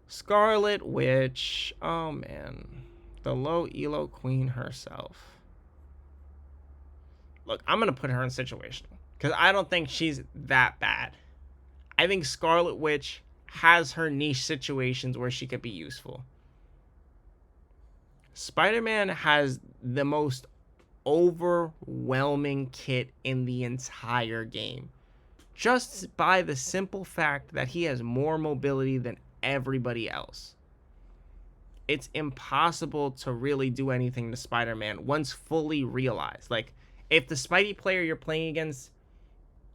Scarlet Witch. Oh, man. The low elo queen herself. Look, I'm going to put her in situational, because I don't think she's that bad. I think Scarlet Witch has her niche situations where she could be useful. Spider-Man has the most overwhelming kit in the entire game. Just by the simple fact that he has more mobility than everybody else. It's impossible to really do anything to Spider-Man once fully realized. Like, if the Spidey player you're playing against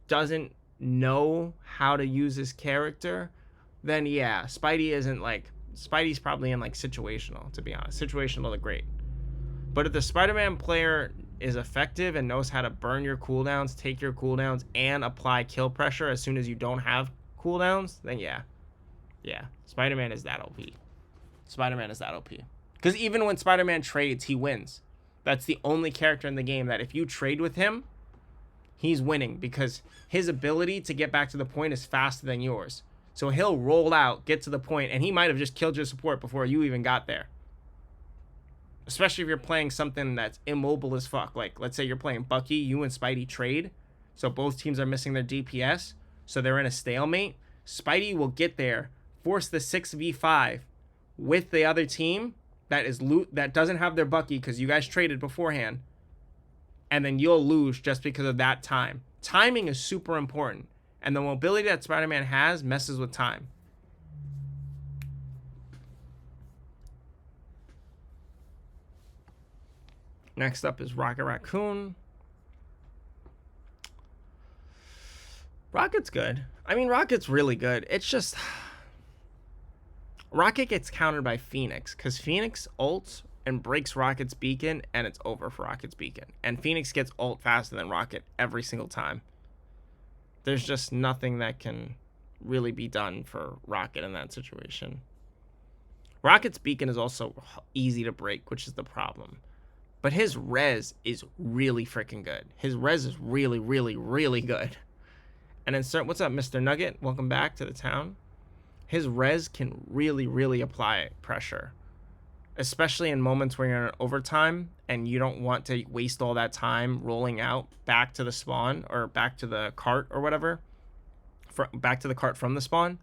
doesn't know how to use his character, then yeah, Spidey's probably in like situational, to be honest. Situational to great. But if the Spider-Man player is effective and knows how to burn your cooldowns, take your cooldowns, and apply kill pressure as soon as you don't have cooldowns, then yeah. Yeah, Spider-Man is that OP. Spider-Man is that OP. Because even when Spider-Man trades, he wins. That's the only character in the game that if you trade with him, he's winning, because his ability to get back to the point is faster than yours. So he'll roll out, get to the point, and he might have just killed your support before you even got there. especially if you're playing something that's immobile as fuck. Like, let's say you're playing Bucky, you and Spidey trade, so both teams are missing their DPS, so they're in a stalemate. Spidey will get there, force the 6v5 with the other team that doesn't have their Bucky because you guys traded beforehand, and then you'll lose just because of that time. Timing is super important, and the mobility that Spider-Man has messes with time. Next up is Rocket Raccoon. Rocket's good. I mean, Rocket's really good. It's just Rocket gets countered by Phoenix because Phoenix ults and breaks Rocket's beacon, and it's over for Rocket's beacon. And Phoenix gets ult faster than Rocket every single time. There's just nothing that can really be done for Rocket in that situation. Rocket's beacon is also easy to break, which is the problem. But his res is really freaking good. His res is really, really, really good. And then, what's up, Mr. Nugget? Welcome back to the town. His res can really, really apply pressure. Especially in moments where you're in overtime and you don't want to waste all that time rolling out back to the spawn or back to the cart or whatever. Back to the cart from the spawn.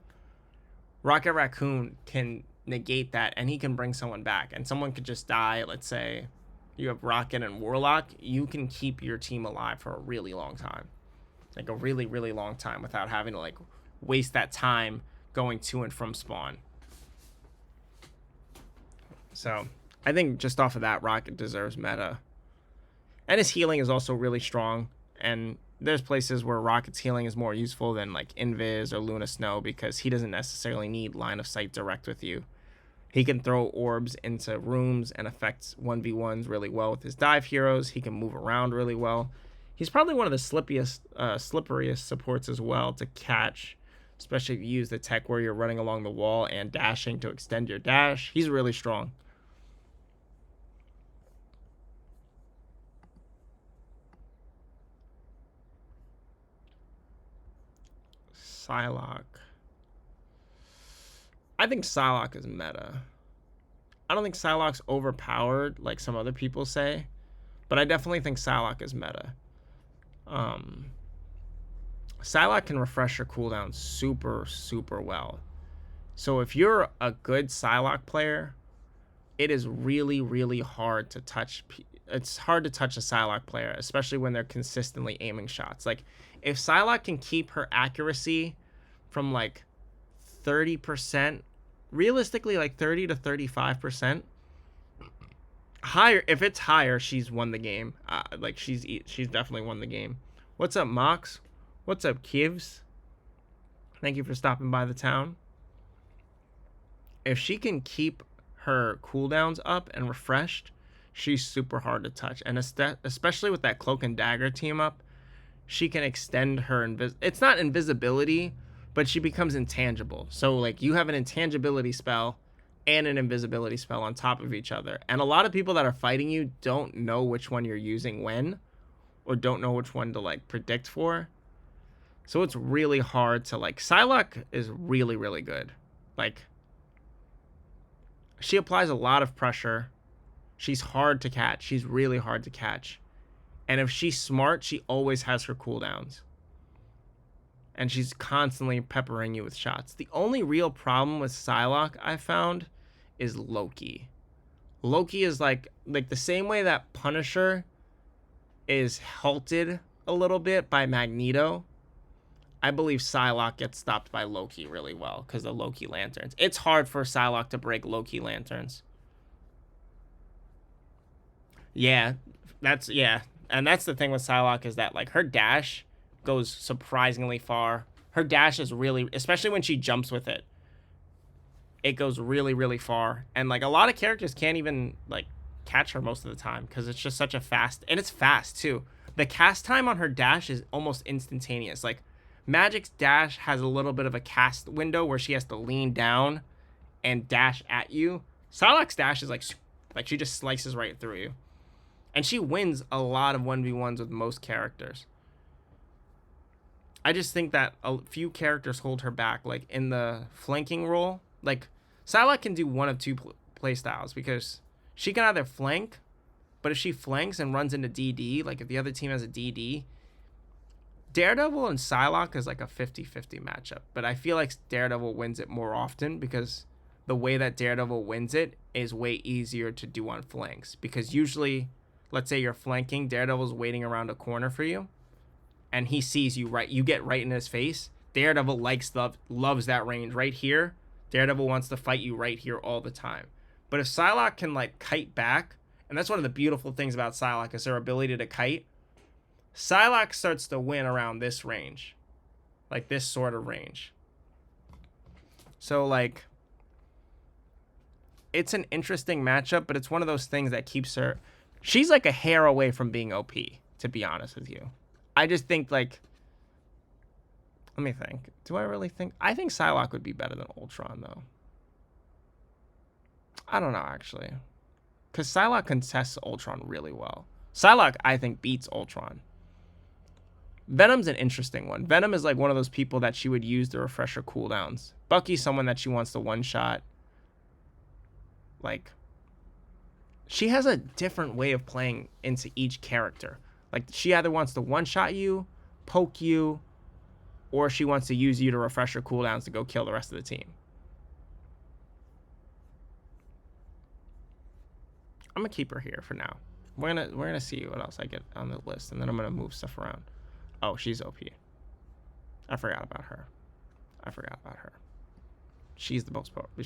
Rocket Raccoon can negate that, and he can bring someone back. And someone could just die, let's say you have Rocket and Warlock, you can keep your team alive for a really long time. Like a really, really long time without having to like waste that time going to and from spawn. So I think just off of that, Rocket deserves meta. And his healing is also really strong. And there's places where Rocket's healing is more useful than like Invis or Luna Snow because he doesn't necessarily need line of sight direct with you. He can throw orbs into rooms and affects 1v1s really well with his dive heroes. He can move around really well. He's probably one of the slipperiest supports as well to catch, especially if you use the tech where you're running along the wall and dashing to extend your dash. He's really strong. Psylocke. I think Psylocke is meta. I don't think Psylocke's overpowered like some other people say, but I definitely think Psylocke is meta. Psylocke can refresh your cooldown super, super well. So if you're a good Psylocke player, it is really, really hard to touch. It's hard to touch a Psylocke player, especially when they're consistently aiming shots. Like if Psylocke can keep her accuracy from like 30%, realistically like 30 to 35%. Higher, if it's higher, she's won the game. Like she's definitely won the game. What's up, Mox? What's up, Kivs? Thank you for stopping by the town. If she can keep her cooldowns up and refreshed, she's super hard to touch. And especially with that cloak and dagger team up, she can extend her it's not invisibility, but she becomes intangible. So like you have an intangibility spell and an invisibility spell on top of each other. And a lot of people that are fighting you don't know which one you're using when, or don't know which one to like predict for. So it's really hard to like, Psylocke is really, really good. Like she applies a lot of pressure. She's hard to catch. She's really hard to catch. And if she's smart, she always has her cooldowns. And she's constantly peppering you with shots. The only real problem with Psylocke I found is Loki. Loki is like the same way that Punisher is halted a little bit by Magneto. I believe Psylocke gets stopped by Loki really well because of Loki lanterns. It's hard for Psylocke to break Loki lanterns. Yeah, and that's the thing with Psylocke is that like her dash goes surprisingly far. Her dash is really, especially when she jumps with it, it goes really, really far. And like a lot of characters can't even like catch her most of the time because it's just such a fast, and it's fast too. The cast time on her dash is almost instantaneous. Like Magic's dash has a little bit of a cast window where she has to lean down and dash at you. Psylocke's dash is like she just slices right through you. And she wins a lot of 1v1s with most characters. I just think that a few characters hold her back, like in the flanking role. Like Psylocke can do one of two play styles because she can either flank, but if she flanks and runs into DD, like if the other team has a DD, Daredevil and Psylocke is like a 50-50 matchup. But I feel like Daredevil wins it more often because the way that Daredevil wins it is way easier to do on flanks. Because usually, let's say you're flanking, Daredevil's waiting around a corner for you, and he sees you right. You get right in his face. Daredevil loves that range right here. Daredevil wants to fight you right here all the time. But if Psylocke can like kite back, and that's one of the beautiful things about Psylocke is her ability to kite. Psylocke starts to win around this range, like this sort of range. So like, it's an interesting matchup, but it's one of those things that keeps her. She's like a hair away from being OP, to be honest with you. I just think like, let me think. Do I really think? I think Psylocke would be better than Ultron though. I don't know actually, because Psylocke contests Ultron really well. Psylocke I think beats Ultron. Venom's an interesting one. Venom is like one of those people that she would use to refresh her cooldowns. Bucky's someone that she wants to one-shot. Like, she has a different way of playing into each character. Like, she either wants to one-shot you, poke you, or she wants to use you to refresh her cooldowns to go kill the rest of the team. I'm gonna keep her here for now. We're gonna see what else I get on the list, and then I'm gonna move stuff around. Oh, she's OP. I forgot about her. She's the most powerful.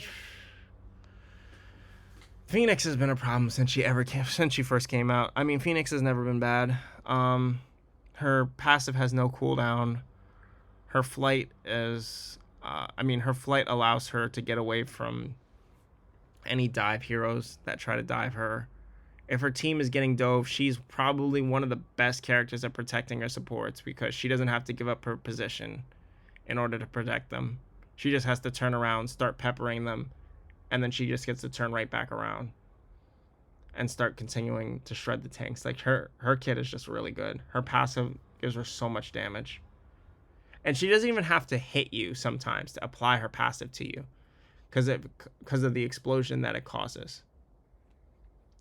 Phoenix has been a problem since she first came out. I mean, Phoenix has never been bad. Her passive has no cooldown. Her flight is, her flight allows her to get away from any dive heroes that try to dive her. If her team is getting dove, she's probably one of the best characters at protecting her supports because she doesn't have to give up her position in order to protect them. She just has to turn around, start peppering them, and then she just gets to turn right back around and start continuing to shred the tanks. Like her kit is just really good. Her passive gives her so much damage. And she doesn't even have to hit you sometimes to apply her passive to you because of the explosion that it causes.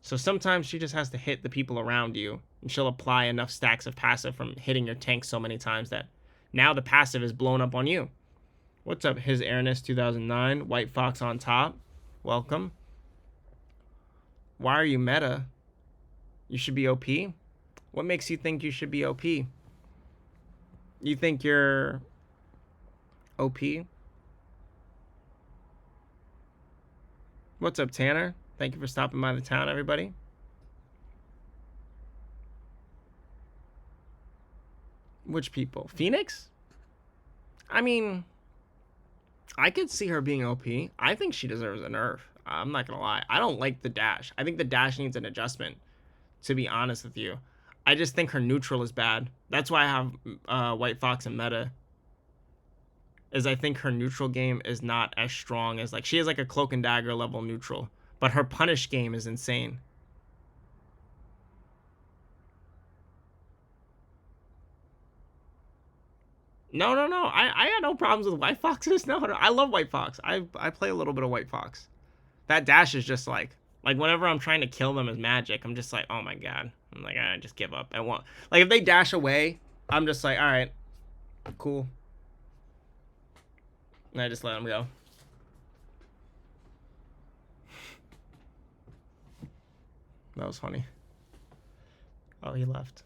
So sometimes she just has to hit the people around you, and she'll apply enough stacks of passive from hitting your tank so many times that now the passive is blown up on you. What's up, His Airness 2009? White Fox on top. Welcome. Why are you meta? You should be OP? What makes you think you should be OP? You think you're OP? What's up, Tanner? Thank you for stopping by the town, everybody. Which people? Phoenix? I mean, I could see her being OP. I think she deserves a nerf. I'm not gonna lie. I don't like the dash. I think the dash needs an adjustment, to be honest with you. I just think her neutral is bad. That's why I have White Fox in meta. Is I think her neutral game is not as strong as, like, she has like a Cloak and Dagger level neutral. But her punish game is insane. No. I got no problems with White Foxes. No. I love White Fox. I play a little bit of White Fox. That dash is just like whenever I'm trying to kill them as magic, I'm just like, oh my god. I'm like, I just give up. I want, like, if they dash away, I'm just like, all right, cool. And I just let them go. That was funny. Oh, he left.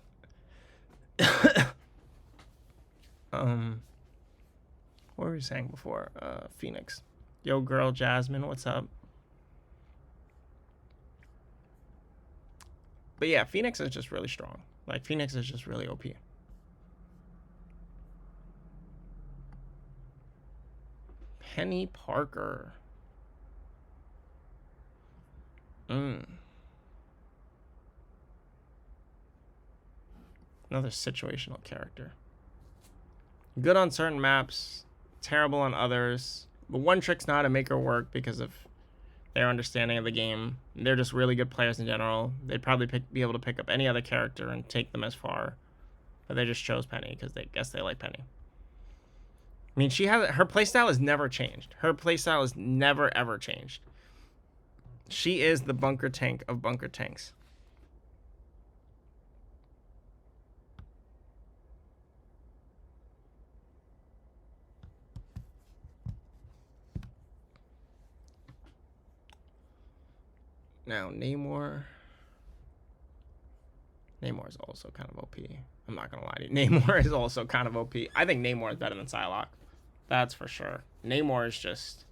What were we saying before? Phoenix. Yo, girl, Jasmine, what's up? But yeah, Phoenix is just really strong. Like, Phoenix is just really OP. Penny Parker. Another situational character. Good on certain maps, terrible on others. But one trick's not to make her work because of their understanding of the game. They're just really good players in general. They'd probably be able to pick up any other character and take them as far. But they just chose Penny because they guess they like Penny. I mean, her playstyle has never changed. Her playstyle has never, ever changed. She is the bunker tank of bunker tanks. Now, Namor is also kind of OP. I'm not going to lie to you. Namor is also kind of OP. I think Namor is better than Psylocke. That's for sure. Namor is just...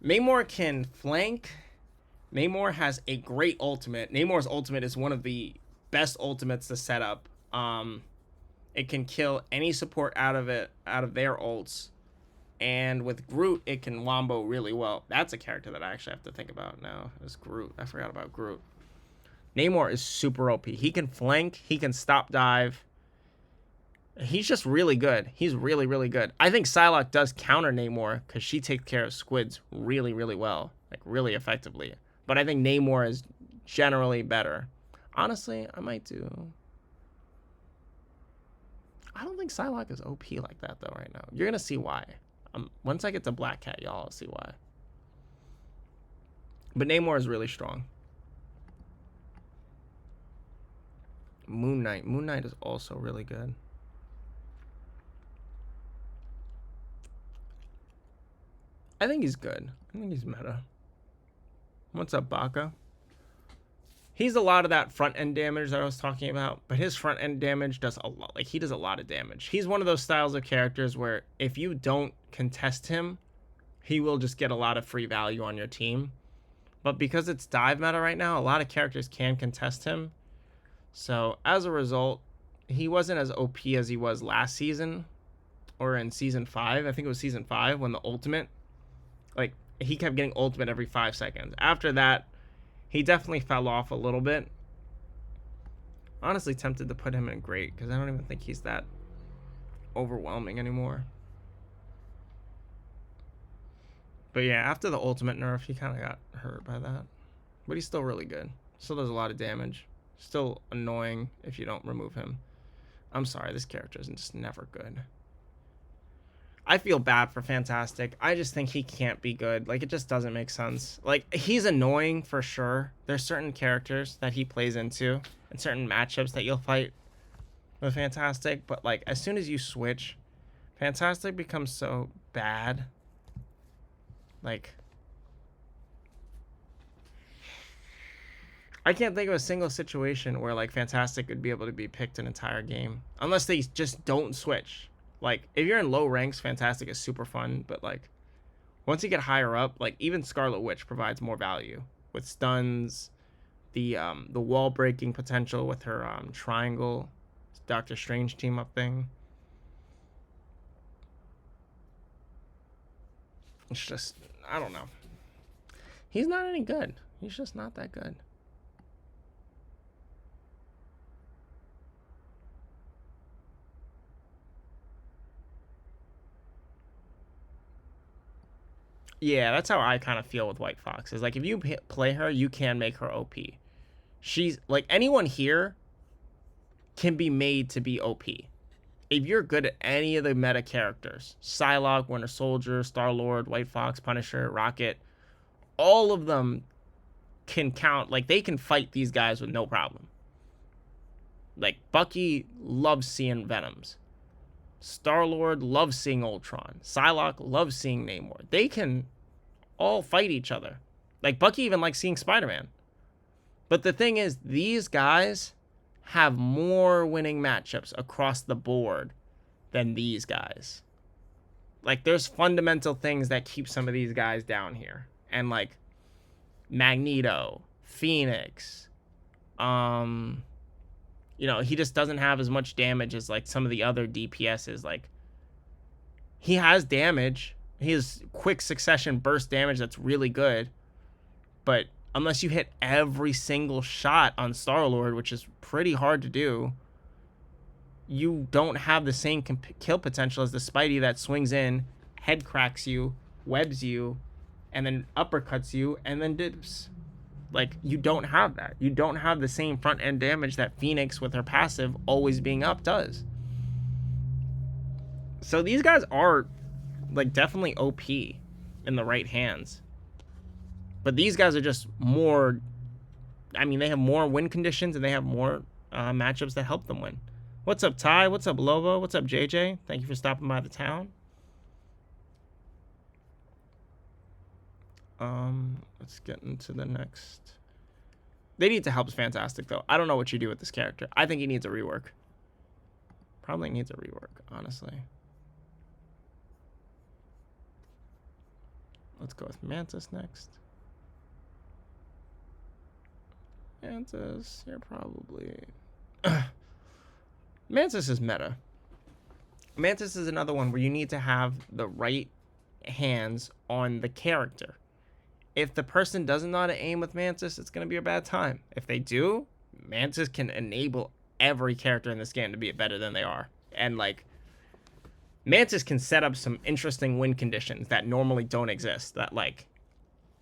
Namor can flank. Namor has a great ultimate. Namor's ultimate is one of the best ultimates to set up. It can kill any support out of their ults. And with Groot, it can wombo really well. That's a character that I actually have to think about now. Is Groot. I forgot about Groot. Namor is super OP. He can flank. He can stop dive. He's just really good. He's really, really good. I think Psylocke does counter Namor because she takes care of squids really, really well. Like, really effectively. But I think Namor is generally better. Honestly, I might do... I don't think Psylocke is OP like that, though, right now. You're going to see why. Once I get to Black Cat, y'all will see why. But Namor is really strong. Moon Knight. Moon Knight is also really good. I think he's good. I think he's meta. What's up, Baka? He's a lot of that front end damage that I was talking about, but his front end damage does a lot. Like, he does a lot of damage. He's one of those styles of characters where if you don't contest him, he will just get a lot of free value on your team. But because it's dive meta right now, a lot of characters can contest him. So as a result, he wasn't as OP as he was last season or in season 5. I think it was season 5 when the ultimate, like, he kept getting ultimate every 5 seconds. After that, he definitely fell off a little bit. Honestly tempted to put him in great because I don't even think he's that overwhelming anymore. But yeah, after the ultimate nerf, he kind of got hurt by that. But he's still really good. Still does a lot of damage. Still annoying if you don't remove him. I'm sorry, this character is just never good. I feel bad for Fantastic. I just think he can't be good. Like, it just doesn't make sense. Like, he's annoying for sure. There's certain characters that he plays into and certain matchups that you'll fight with Fantastic. But, like, as soon as you switch, Fantastic becomes so bad. Like, I can't think of a single situation where, like, Fantastic would be able to be picked an entire game. Unless they just don't switch. Like, if you're in low ranks, Fantastic is super fun, but, like, once you get higher up, like, even Scarlet Witch provides more value with stuns, the wall breaking potential with her triangle, Doctor Strange team up thing. It's just, I don't know. He's not any good. He's just not that good. Yeah, that's how I kind of feel with White Fox. Is like, if you play her, you can make her OP. She's like, anyone here can be made to be OP. If you're good at any of the meta characters, Psylocke, Winter Soldier, Star-Lord, White Fox, Punisher, Rocket, all of them can count. Like, they can fight these guys with no problem. Like, Bucky loves seeing Venoms. Star-Lord loves seeing Ultron. Psylocke loves seeing Namor. They can all fight each other. Like, Bucky even likes seeing Spider-Man. But the thing is, these guys have more winning matchups across the board than these guys. Like, there's fundamental things that keep some of these guys down here. And, like, Magneto, Phoenix, you know, he just doesn't have as much damage as, like, some of the other DPSs. Like, he has damage. He has quick succession burst damage that's really good. But unless you hit every single shot on Star-Lord, which is pretty hard to do, you don't have the same kill potential as the Spidey that swings in, head cracks you, webs you, and then uppercuts you, and then dips. Like, you don't have that. You don't have the same front-end damage that Phoenix, with her passive always being up, does. So these guys are, like, definitely OP in the right hands. But these guys are just more. I mean, they have more win conditions and they have more matchups that help them win. What's up, Ty? What's up, Lobo? What's up, JJ? Thank you for stopping by the town. Let's get into the next. They need to help's fantastic though. I don't know what you do with this character. I think he needs a rework. Probably needs a rework, honestly. Let's go with Mantis next. Mantis, you're probably... Mantis is meta. Mantis is another one where you need to have the right hands on the character. If the person doesn't know how to aim with Mantis, it's going to be a bad time. If they do, Mantis can enable every character in this game to be better than they are. And, like, Mantis can set up some interesting win conditions that normally don't exist. That, like,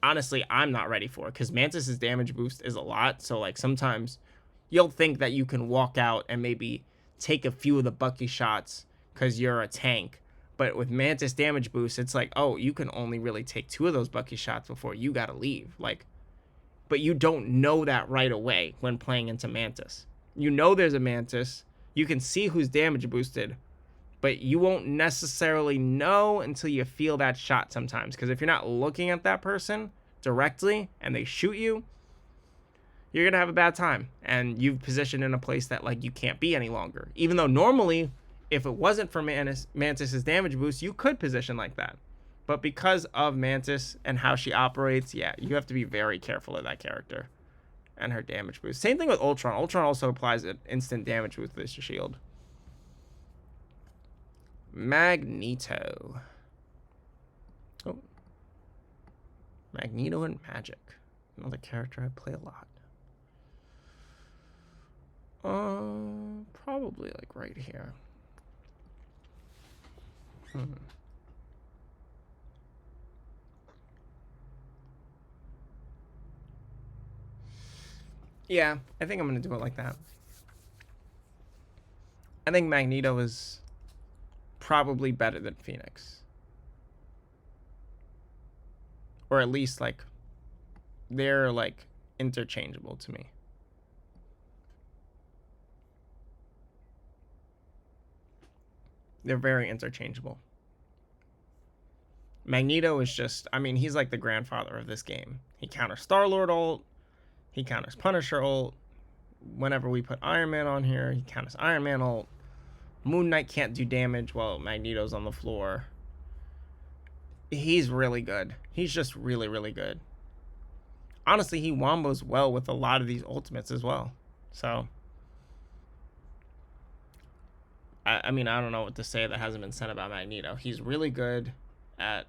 honestly, I'm not ready for. Because Mantis's damage boost is a lot. So, like, sometimes you'll think that you can walk out and maybe take a few of the Bucky shots because you're a tank. But with Mantis damage boost, it's like, oh, you can only really take 2 of those Bucky shots before you gotta leave. Like, but you don't know that right away when playing into Mantis. You know there's a Mantis. You can see who's damage boosted, but you won't necessarily know until you feel that shot sometimes. Because if you're not looking at that person directly and they shoot you, you're gonna have a bad time. And you've positioned in a place that, like, you can't be any longer. Even though normally, if it wasn't for Mantis's damage boost, you could position like that. But because of Mantis and how she operates, yeah, you have to be very careful of that character and her damage boost. Same thing with Ultron. Ultron also applies an instant damage boost with his shield. Magneto. Oh. Magneto and Magic. Another character I play a lot. Probably like right here. Yeah, I think I'm gonna do it like that. I think Magneto is probably better than Phoenix. Or at least, like, they're, like, interchangeable to me. They're very interchangeable. Magneto is just, I mean, he's like the grandfather of this game. He counters Star-Lord ult. He counters Punisher ult. Whenever we put Iron Man on here, he counters Iron Man ult. Moon Knight can't do damage while Magneto's on the floor. He's really good. He's just really, really good. Honestly, he wombos well with a lot of these ultimates as well. So, I mean, I don't know what to say that hasn't been said about Magneto. He's really good at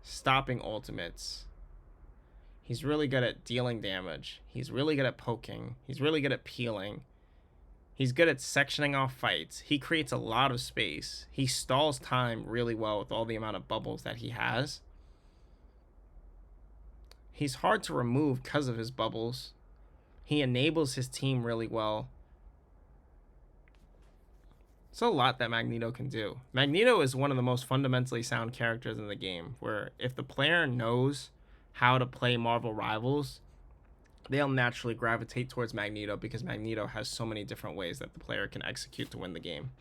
stopping ultimates. He's really good at dealing damage. He's really good at poking. He's really good at peeling. He's good at sectioning off fights. He creates a lot of space. He stalls time really well with all the amount of bubbles that he has. He's hard to remove because of his bubbles. He enables his team really well. It's a lot that Magneto can do. Magneto is one of the most fundamentally sound characters in the game, where if the player knows how to play Marvel Rivals, they'll naturally gravitate towards Magneto because Magneto has so many different ways that the player can execute to win the game.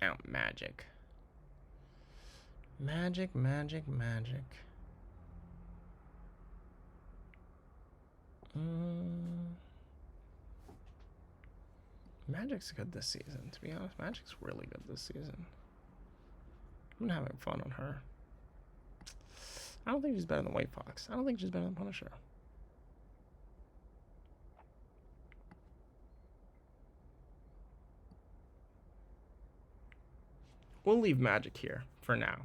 Now, Magic. Magic. Magic's good this season, to be honest. Magic's really good this season. I'm having fun on her. I don't think she's better than White Fox. I don't think she's better than Punisher. We'll leave Magic here for now.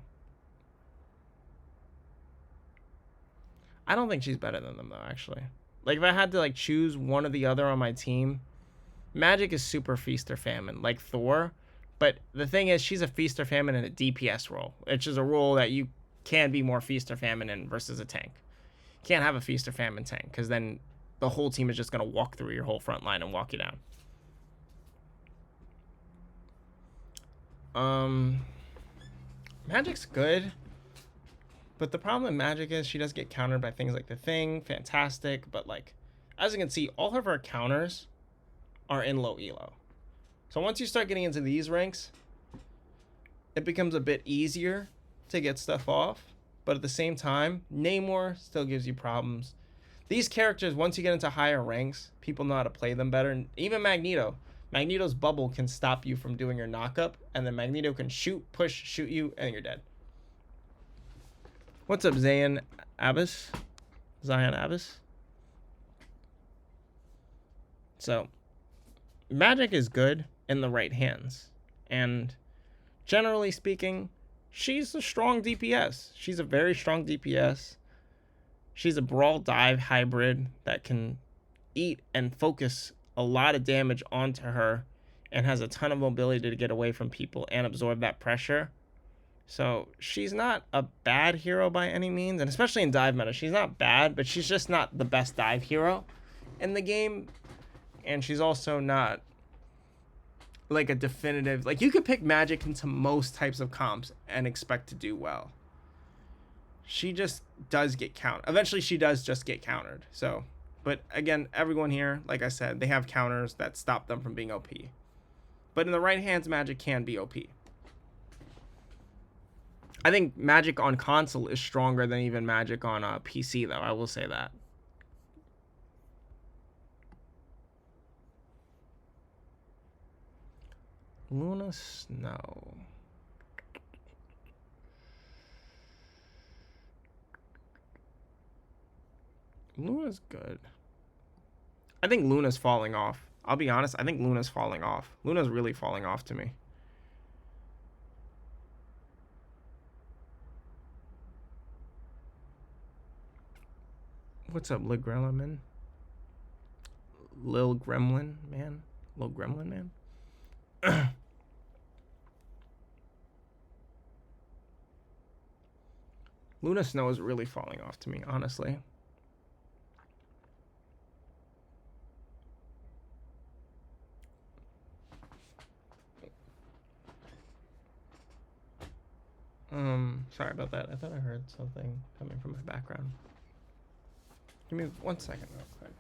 I don't think she's better than them, though, actually. Like, if I had to, like, choose one or the other on my team, Magic is super feast or famine, like Thor. But the thing is, she's a feast or famine in a DPS role, which is a role that you can be more feast or famine in versus a tank. You can't have a feast or famine tank, because then the whole team is just going to walk through your whole front line and walk you down. Um, Magic's good. But the problem with Magic is she does get countered by things like the Thing, Fantastic, but like, as you can see, all of her counters are in low elo. So once you start getting into these ranks, it becomes a bit easier to get stuff off. But at the same time, Namor still gives you problems. These characters, once you get into higher ranks, people know how to play them better. And even Magneto. Magneto's bubble can stop you from doing your knockup, and then Magneto can shoot, push, shoot you, and you're dead. What's up, Zion Abbas? So, Magic is good in the right hands. And generally speaking, she's a strong DPS. She's a very strong DPS. She's a brawl dive hybrid that can eat and focus a lot of damage onto her and has a ton of mobility to get away from people and absorb that pressure. So she's not a bad hero by any means, and especially in dive meta, she's not bad, but she's just not the best dive hero in the game. And she's also not like a definitive, like you could pick Magic into most types of comps and expect to do well. She just does get countered. Eventually she does just get countered. So, but again, everyone here, like I said, they have counters that stop them from being OP. But in the right hands, Magic can be OP. I think Magic on console is stronger than even Magic on PC, though. I will say that. Luna Snow. Luna's good. I think Luna's falling off. I'll be honest, I think Luna's falling off. Luna's really falling off to me. What's up, Lil Gremlin? Lil Gremlin Man? Lil Gremlin Man? Luna Snow is really falling off to me, honestly. Sorry about that. I thought I heard something coming from my background. Give me 1 second real quick.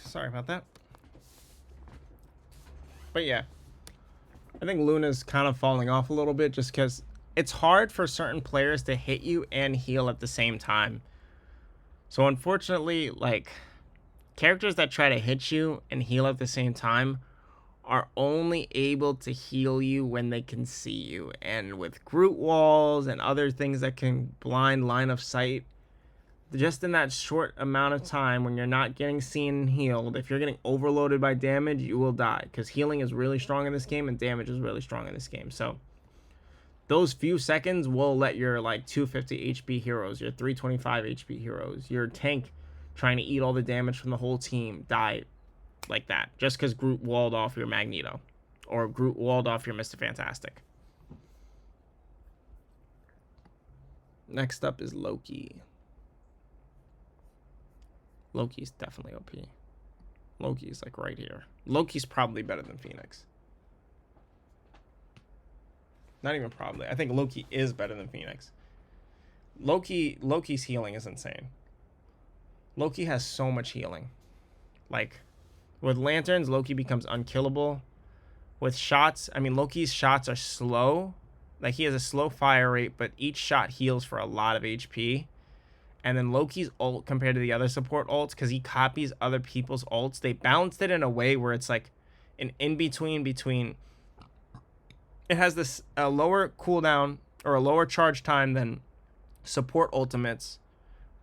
Sorry about that. But yeah, I think Luna's kind of falling off a little bit just because it's hard for certain players to hit you and heal at the same time. So unfortunately, like, characters that try to hit you and heal at the same time are only able to heal you when they can see you. And with Groot walls and other things that can blind line of sight, just in that short amount of time when you're not getting seen and healed, if you're getting overloaded by damage, you will die. Because healing is really strong in this game and damage is really strong in this game. So those few seconds will let your like 250 HP heroes, your 325 HP heroes, your tank trying to eat all the damage from the whole team die like that. Just because Groot walled off your Magneto. Or Groot walled off your Mr. Fantastic. Next up is Loki. Loki's definitely OP. Loki's like right here. Loki's probably better than Phoenix. Not even probably. I think Loki is better than Phoenix. Loki's healing is insane. Loki has so much healing. Like, with lanterns, Loki becomes unkillable. With shots, I mean, Loki's shots are slow. Like, he has a slow fire rate, but each shot heals for a lot of HP. And then Loki's ult compared to the other support ults, because he copies other people's ults, they balanced it in a way where it's like an in-between between... It has this a lower cooldown or a lower charge time than support ultimates,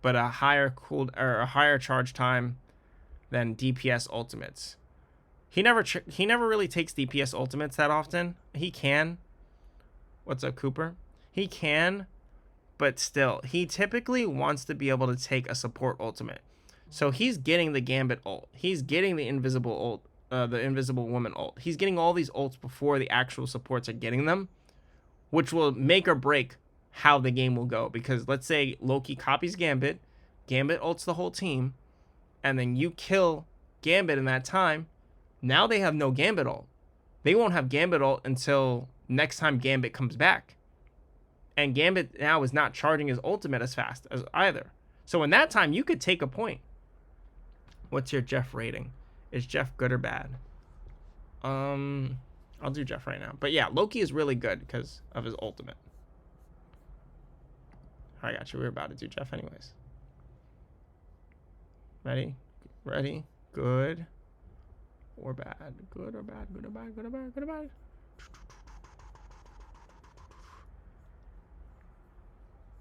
but a higher charge time than DPS ultimates. He never really takes DPS ultimates that often. He can. What's up, Cooper? He can, but still, he typically wants to be able to take a support ultimate. So he's getting the Gambit ult. He's getting the invisible ult, the invisible woman ult. He's getting all these ults before the actual supports are getting them, which will make or break how the game will go. Because let's say Loki copies Gambit, Gambit ults the whole team, and then you kill Gambit in that time. Now they have no Gambit ult. They won't have Gambit ult until next time Gambit comes back. And Gambit now is not charging his ultimate as fast as either. So in that time, you could take a point. What's your Jeff rating? Is Jeff good or bad? I'll do Jeff right now. But yeah, Loki is really good because of his ultimate. I got you. We're about to do Jeff anyways. Ready? Ready? Good. Or bad. Good or bad. Good or bad. Good or bad. Good or bad.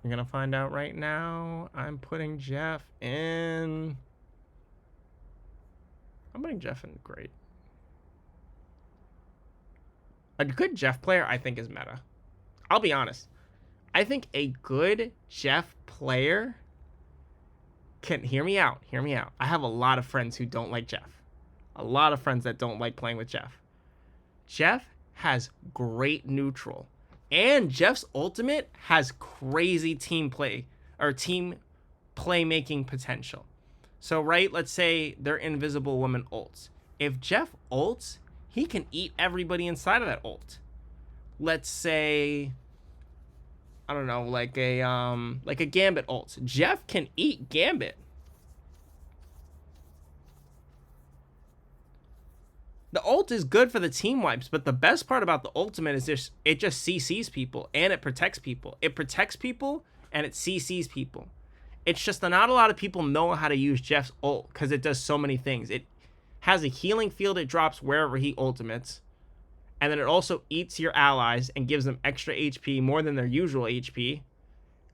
You're gonna find out right now. I'm putting Jeff in. I'm putting Jeff in great. A good Jeff player, I think, is meta. I'll be honest. I think a good Jeff player can hear me out. Hear me out. I have a lot of friends who don't like Jeff. A lot of friends that don't like playing with Jeff. Jeff has great neutral. And Jeff's ultimate has crazy team play or team playmaking potential. So, right, let's say they're invisible woman ults. If Jeff ults, he can eat everybody inside of that ult. Let's say, I don't know, like a Gambit ult. Jeff can eat Gambit. The ult is good for the team wipes, but the best part about the ultimate is it just CCs people and it protects people. It protects people and it CCs people. It's just that not a lot of people know how to use Jeff's ult because it does so many things. It has a healing field it drops wherever he ultimates. And then it also eats your allies and gives them extra HP, more than their usual HP.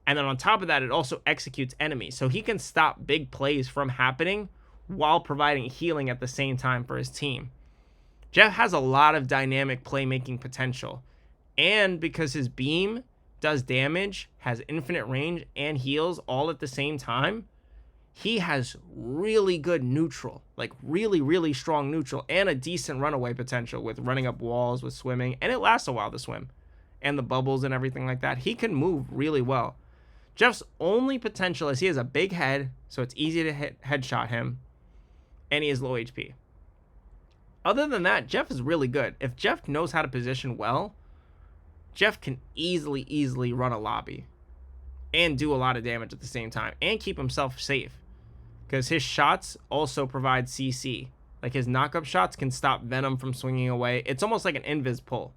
And then on top of that, it also executes enemies. So he can stop big plays from happening while providing healing at the same time for his team. Jeff has a lot of dynamic playmaking potential. And because his beam does damage, has infinite range, and heals all at the same time, he has really good neutral. Like really, really strong neutral and a decent runaway potential with running up walls, with swimming. And it lasts a while to swim. And the bubbles and everything like that. He can move really well. Jeff's only potential is he has a big head, so it's easy to headshot him. And he has low HP. Other than that, Jeff is really good. If Jeff knows how to position well, Jeff can easily run a lobby and do a lot of damage at the same time and keep himself safe because his shots also provide CC. Like his knockup shots can stop Venom from swinging away. It's almost like an invis pull.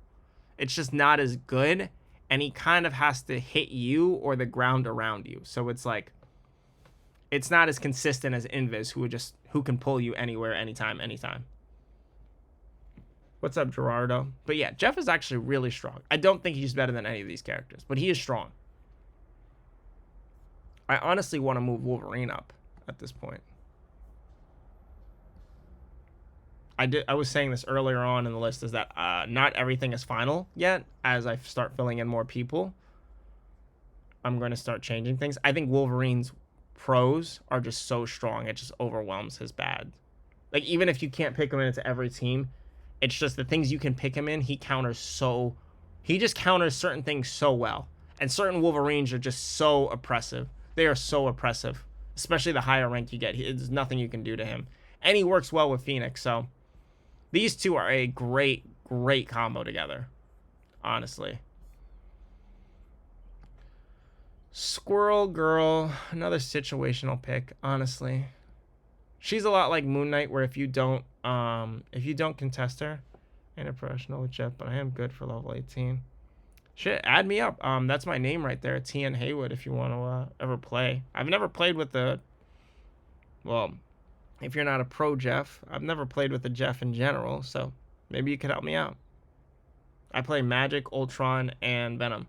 It's just not as good, and he kind of has to hit you or the ground around you. So it's like it's not as consistent as invis, who can pull you anywhere, anytime. What's up, Gerardo? But yeah, Jeff is actually really strong. I don't think he's better than any of these characters, but he is strong. I honestly want to move Wolverine up at this point. I was saying this earlier on in the list, is that not everything is final yet. As I start filling in more people, I'm going to start changing things. I think Wolverine's pros are just so strong. It just overwhelms his bad. Like, even if you can't pick him into every team, it's just the things you can pick him in, he just counters certain things so well. And certain Wolverines are just so oppressive. They are so oppressive, especially the higher rank you get. There's nothing you can do to him. And he works well with Phoenix, so these two are a great combo together, honestly. Squirrel Girl, another situational pick, honestly. She's a lot like Moon Knight, where if you don't contest her, ain't a professional with Jeff, but I am good for level 18. Shit, add me up. That's my name right there, TN Heywood, if you want to ever play. I've never played with well, if you're not a pro Jeff, I've never played with a Jeff in general, so maybe you could help me out. I play Magic, Ultron, and Venom.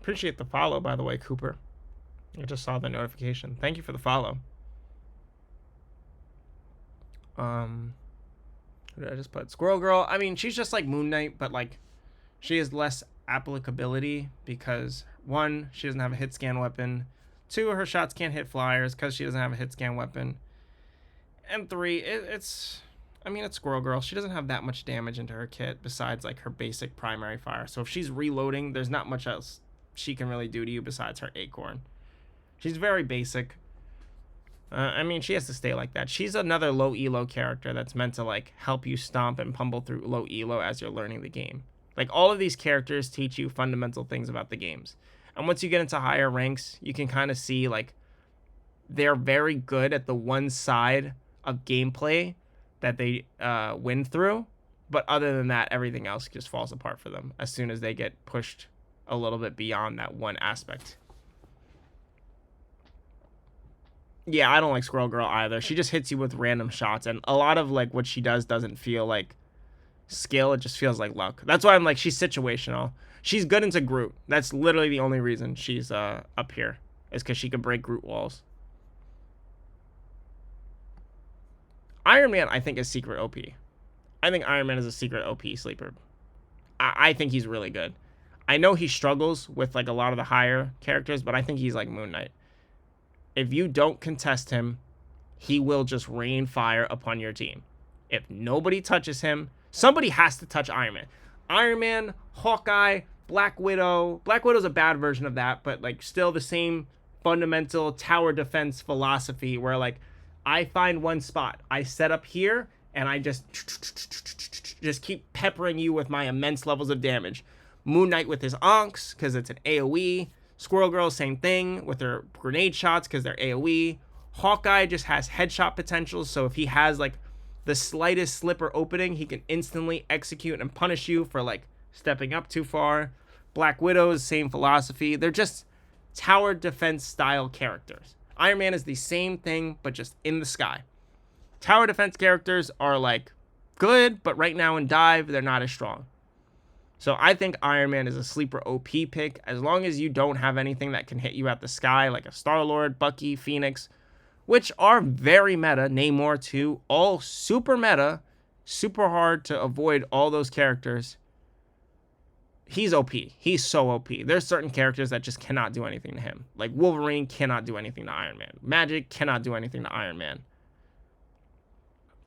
Appreciate the follow, by the way, Cooper. I just saw the notification. Thank you for the follow. What did I just put? Squirrel Girl. I mean, she's just like Moon Knight, but like she has less applicability because 1, she doesn't have a hit scan weapon. 2, her shots can't hit flyers because she doesn't have a hit scan weapon. And 3, it's Squirrel Girl. She doesn't have that much damage into her kit besides like her basic primary fire. So if she's reloading, there's not much else she can really do to you besides her acorn. She's very basic. She has to stay like that. She's another low elo character that's meant to like help you stomp and pummel through low elo as you're learning the game. Like all of these characters teach you fundamental things about the games. And once you get into higher ranks, you can kind of see like they're very good at the one side of gameplay that they win through. But other than that, everything else just falls apart for them as soon as they get pushed a little bit beyond that one aspect. Yeah, I don't like Squirrel Girl either. She just hits you with random shots, and a lot of like what she does doesn't feel like skill. It just feels like luck. That's why I'm like, she's situational. She's good into Groot. That's literally the only reason she's up here, is because she can break Groot walls. Iron Man, I think, is secret OP. I think Iron Man is a secret OP sleeper. I think he's really good. I know he struggles with like a lot of the higher characters, but I think he's like Moon Knight. If you don't contest him, he will just rain fire upon your team. If nobody touches him, somebody has to touch Iron Man. Iron Man, Hawkeye, Black Widow. Black Widow's a bad version of that, but like still the same fundamental tower defense philosophy where like I find one spot, I set up here, and I just keep peppering you with my immense levels of damage. Moon Knight with his onks, because it's an AoE. Squirrel Girl, same thing with her grenade shots because they're AoE. Hawkeye just has headshot potential, so if he has like the slightest slip or opening, he can instantly execute and punish you for like stepping up too far. Black Widow is same philosophy. They're just tower defense style characters. Iron Man is the same thing, but just in the sky. Tower defense characters are like good, but right now in dive, they're not as strong. So I think Iron Man is a sleeper OP pick as long as you don't have anything that can hit you out the sky like a Star-Lord, Bucky, Phoenix, which are very meta. Namor too, all super meta, super hard to avoid all those characters. He's OP. He's so OP. There's certain characters that just cannot do anything to him. Like Wolverine cannot do anything to Iron Man. Magic cannot do anything to Iron Man.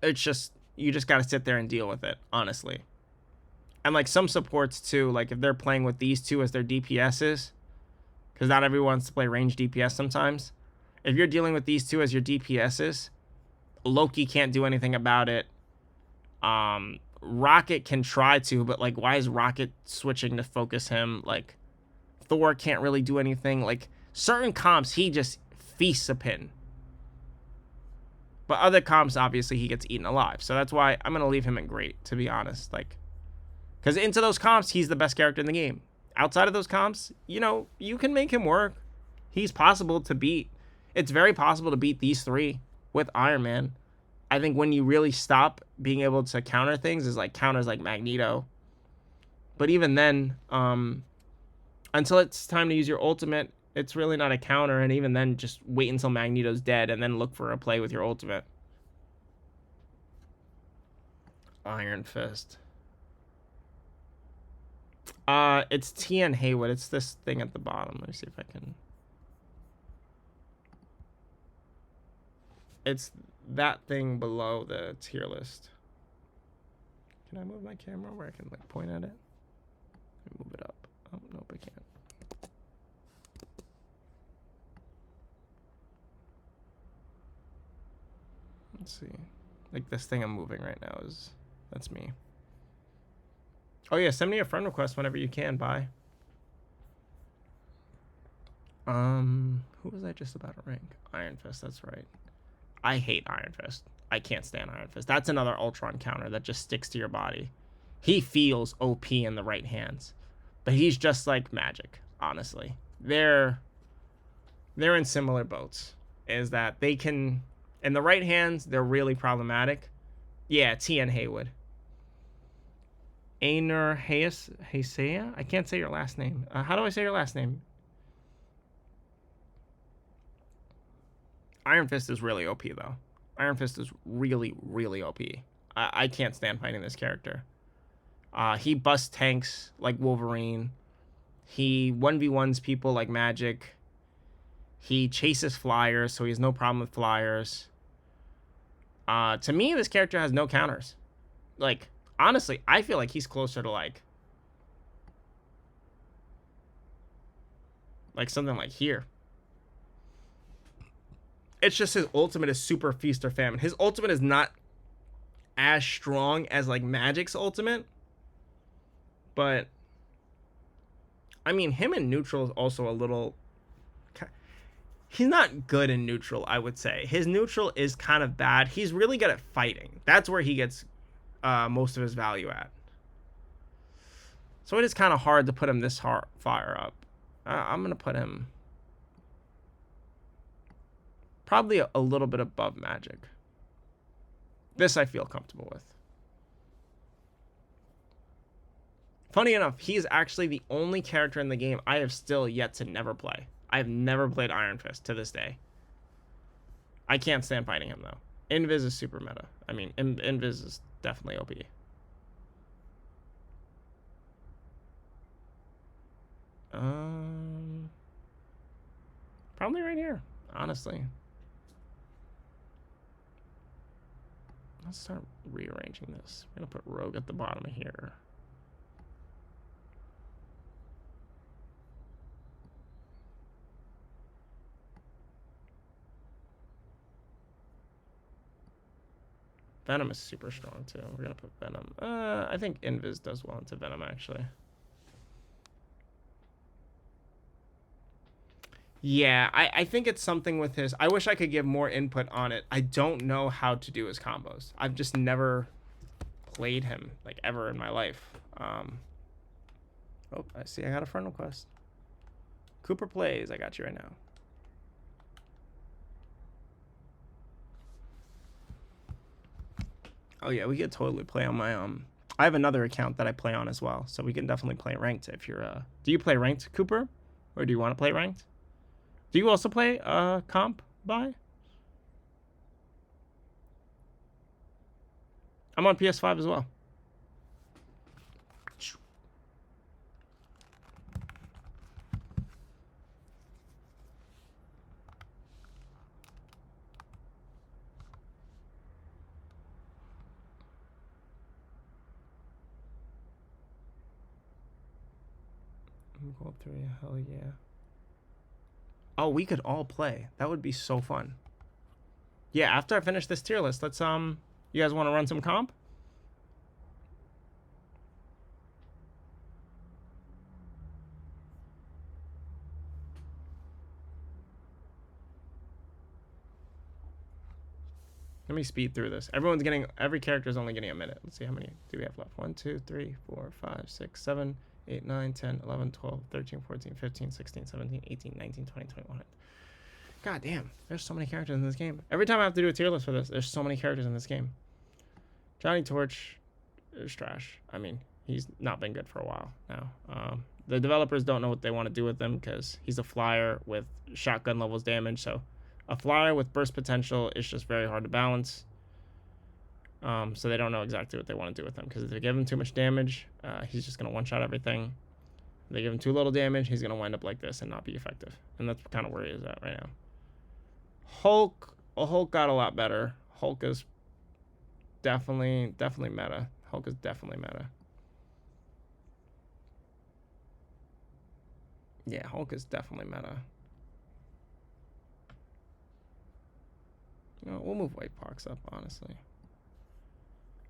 It's just, you just got to sit there and deal with it, honestly. And like some supports too, like if they're playing with these two as their DPSs, because not everyone wants to play range DPS sometimes. If you're dealing with these two as your DPSs, Loki can't do anything about it. Rocket can try to, but like why is Rocket switching to focus him? Like Thor can't really do anything. Like certain comps, he just feasts a pin. But other comps, obviously, he gets eaten alive. So that's why I'm going to leave him in great, to be honest. Like, because into those comps, he's the best character in the game. Outside of those comps, you know, you can make him work. He's possible to beat. It's very possible to beat these three with Iron Man. I think when you really stop being able to counter things is like counters like Magneto. But even then, until it's time to use your ultimate, it's really not a counter. And even then, just wait until Magneto's dead and then look for a play with your ultimate. Iron Fist. It's TN Heywood. It's this thing at the bottom. Let me see if I can. It's that thing below the tier list. Can I move my camera where I can like point at it? Let me move it up. Oh, nope, I can't. Let's see. Like this thing I'm moving right now that's me. Oh yeah, send me a friend request whenever you can. Bye. Who was I just about to rank? Iron Fist, that's right. I hate Iron Fist. I can't stand Iron Fist. That's another Ultron counter that just sticks to your body. He feels OP in the right hands, but he's just like Magic, honestly. They're in similar boats. Is that they can, in the right hands, they're really problematic. Yeah, TN Heywood. Aner Heisea? I can't say your last name. How do I say your last name? Iron Fist is really OP though. Iron Fist is really, really OP. I can't stand fighting this character. He busts tanks like Wolverine. He 1v1s people like Magic. He chases flyers, so he has no problem with flyers. To me, this character has no counters. Like, honestly, I feel like he's closer to like something like here. It's just his ultimate is super feast or famine. His ultimate is not as strong as like Magic's ultimate, but I mean, him in neutral is also a little. He's not good in neutral, I would say. His neutral is kind of bad. He's really good at fighting. That's where he gets most of his value at. So it is kind of hard to put him this far up. I'm going to put him probably a little bit above Magic. This I feel comfortable with. Funny enough, he's actually the only character in the game I have still yet to never play. I have never played Iron Fist to this day. I can't stand fighting him, though. Invis is super meta. I mean, Invis is definitely OP. Probably right here, honestly. Let's start rearranging this. We're going to put Rogue at the bottom of here. Venom is super strong, too. We're going to put Venom. I think Invis does well into Venom, actually. Yeah, I think it's something with his... I wish I could give more input on it. I don't know how to do his combos. I've just never played him, like, ever in my life. Oh, I see I got a friend request. Cooper plays. I got you right now. Oh yeah, we could totally play on my I have another account that I play on as well, so we can definitely play ranked if you're do you play ranked, Cooper? Or do you want to play ranked? Do you also play comp by? I'm on PS5 as well. Gold 3, hell yeah. Oh, we could all play. That would be so fun. Yeah, after I finish this tier list, let's you guys want to run some comp? Let me speed through this. Every character is only getting a minute. Let's see how many do we have left. 1, 2, 3, 4, 5, 6, 7, 8, 9, 10, 11, 12, 13, 14, 15, 16, 17, 18, 19, 20, 21. God damn, there's so many characters in this game. Every time I have to do a tier list for this, there's so many characters in this game. Johnny Torch is trash. I mean, he's not been good for a while now. The developers don't know what they want to do with him because he's a flyer with shotgun levels damage, so a flyer with burst potential is just very hard to balance. So they don't know exactly what they want to do with him because if they give him too much damage, he's just going to one-shot everything. If they give him too little damage, he's going to wind up like this and not be effective. And that's kind of where he is at right now. Hulk got a lot better. Hulk is definitely meta. Hulk is definitely meta. Yeah, Hulk is definitely meta. You know, we'll move White Fox up, honestly.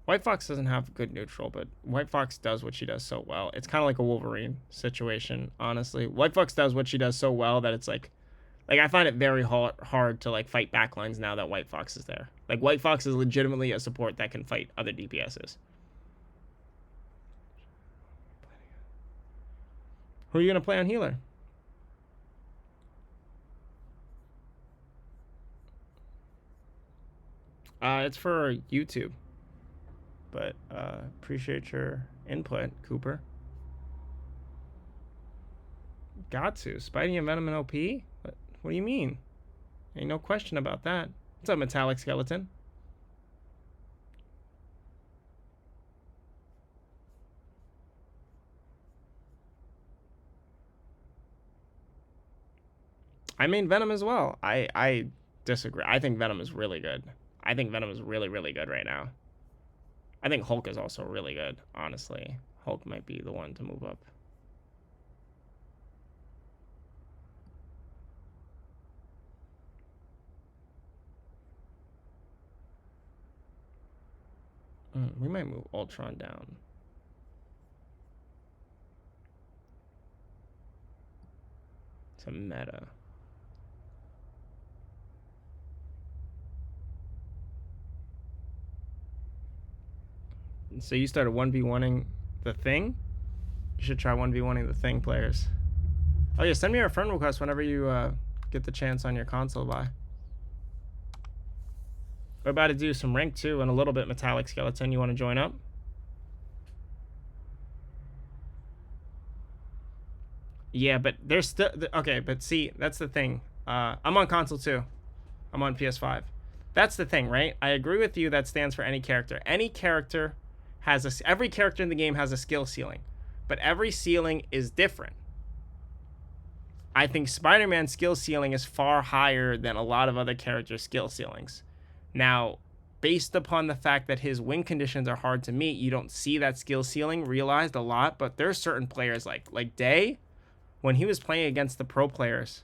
White Fox doesn't have good neutral, but White Fox does what she does so well. It's kind of like a Wolverine situation, honestly. White Fox does what she does so well that it's like I find it very hard to like fight backlines now that White Fox is there. Like White Fox is legitimately a support that can fight other DPSs. Who are you gonna play on healer? It's for YouTube. But appreciate your input, Cooper. Got to. Spidey and Venom and OP? What do you mean? Ain't no question about that. What's up, Metallic Skeleton? I mean Venom as well. I disagree. I think Venom is really good. I think Venom is really, really good right now. I think Hulk is also really good, honestly. Hulk might be the one to move up. We might move Ultron down. To meta. So you started 1v1ing the Thing? You should try 1v1ing the Thing players. Oh yeah, send me a friend request whenever you get the chance on your console buy. We're about to do some rank 2 and a little bit Metallic Skeleton. You want to join up? Yeah, but there's still... Okay, but see, that's the thing. I'm on console too. I'm on PS5. That's the thing, right? I agree with you that stands for any character. Any character has a... Every character in the game has a skill ceiling. But every ceiling is different. I think Spider-Man's skill ceiling is far higher than a lot of other characters' skill ceilings. Now, based upon the fact that his win conditions are hard to meet, you don't see that skill ceiling realized a lot, but there's certain players like Day, when he was playing against the pro players,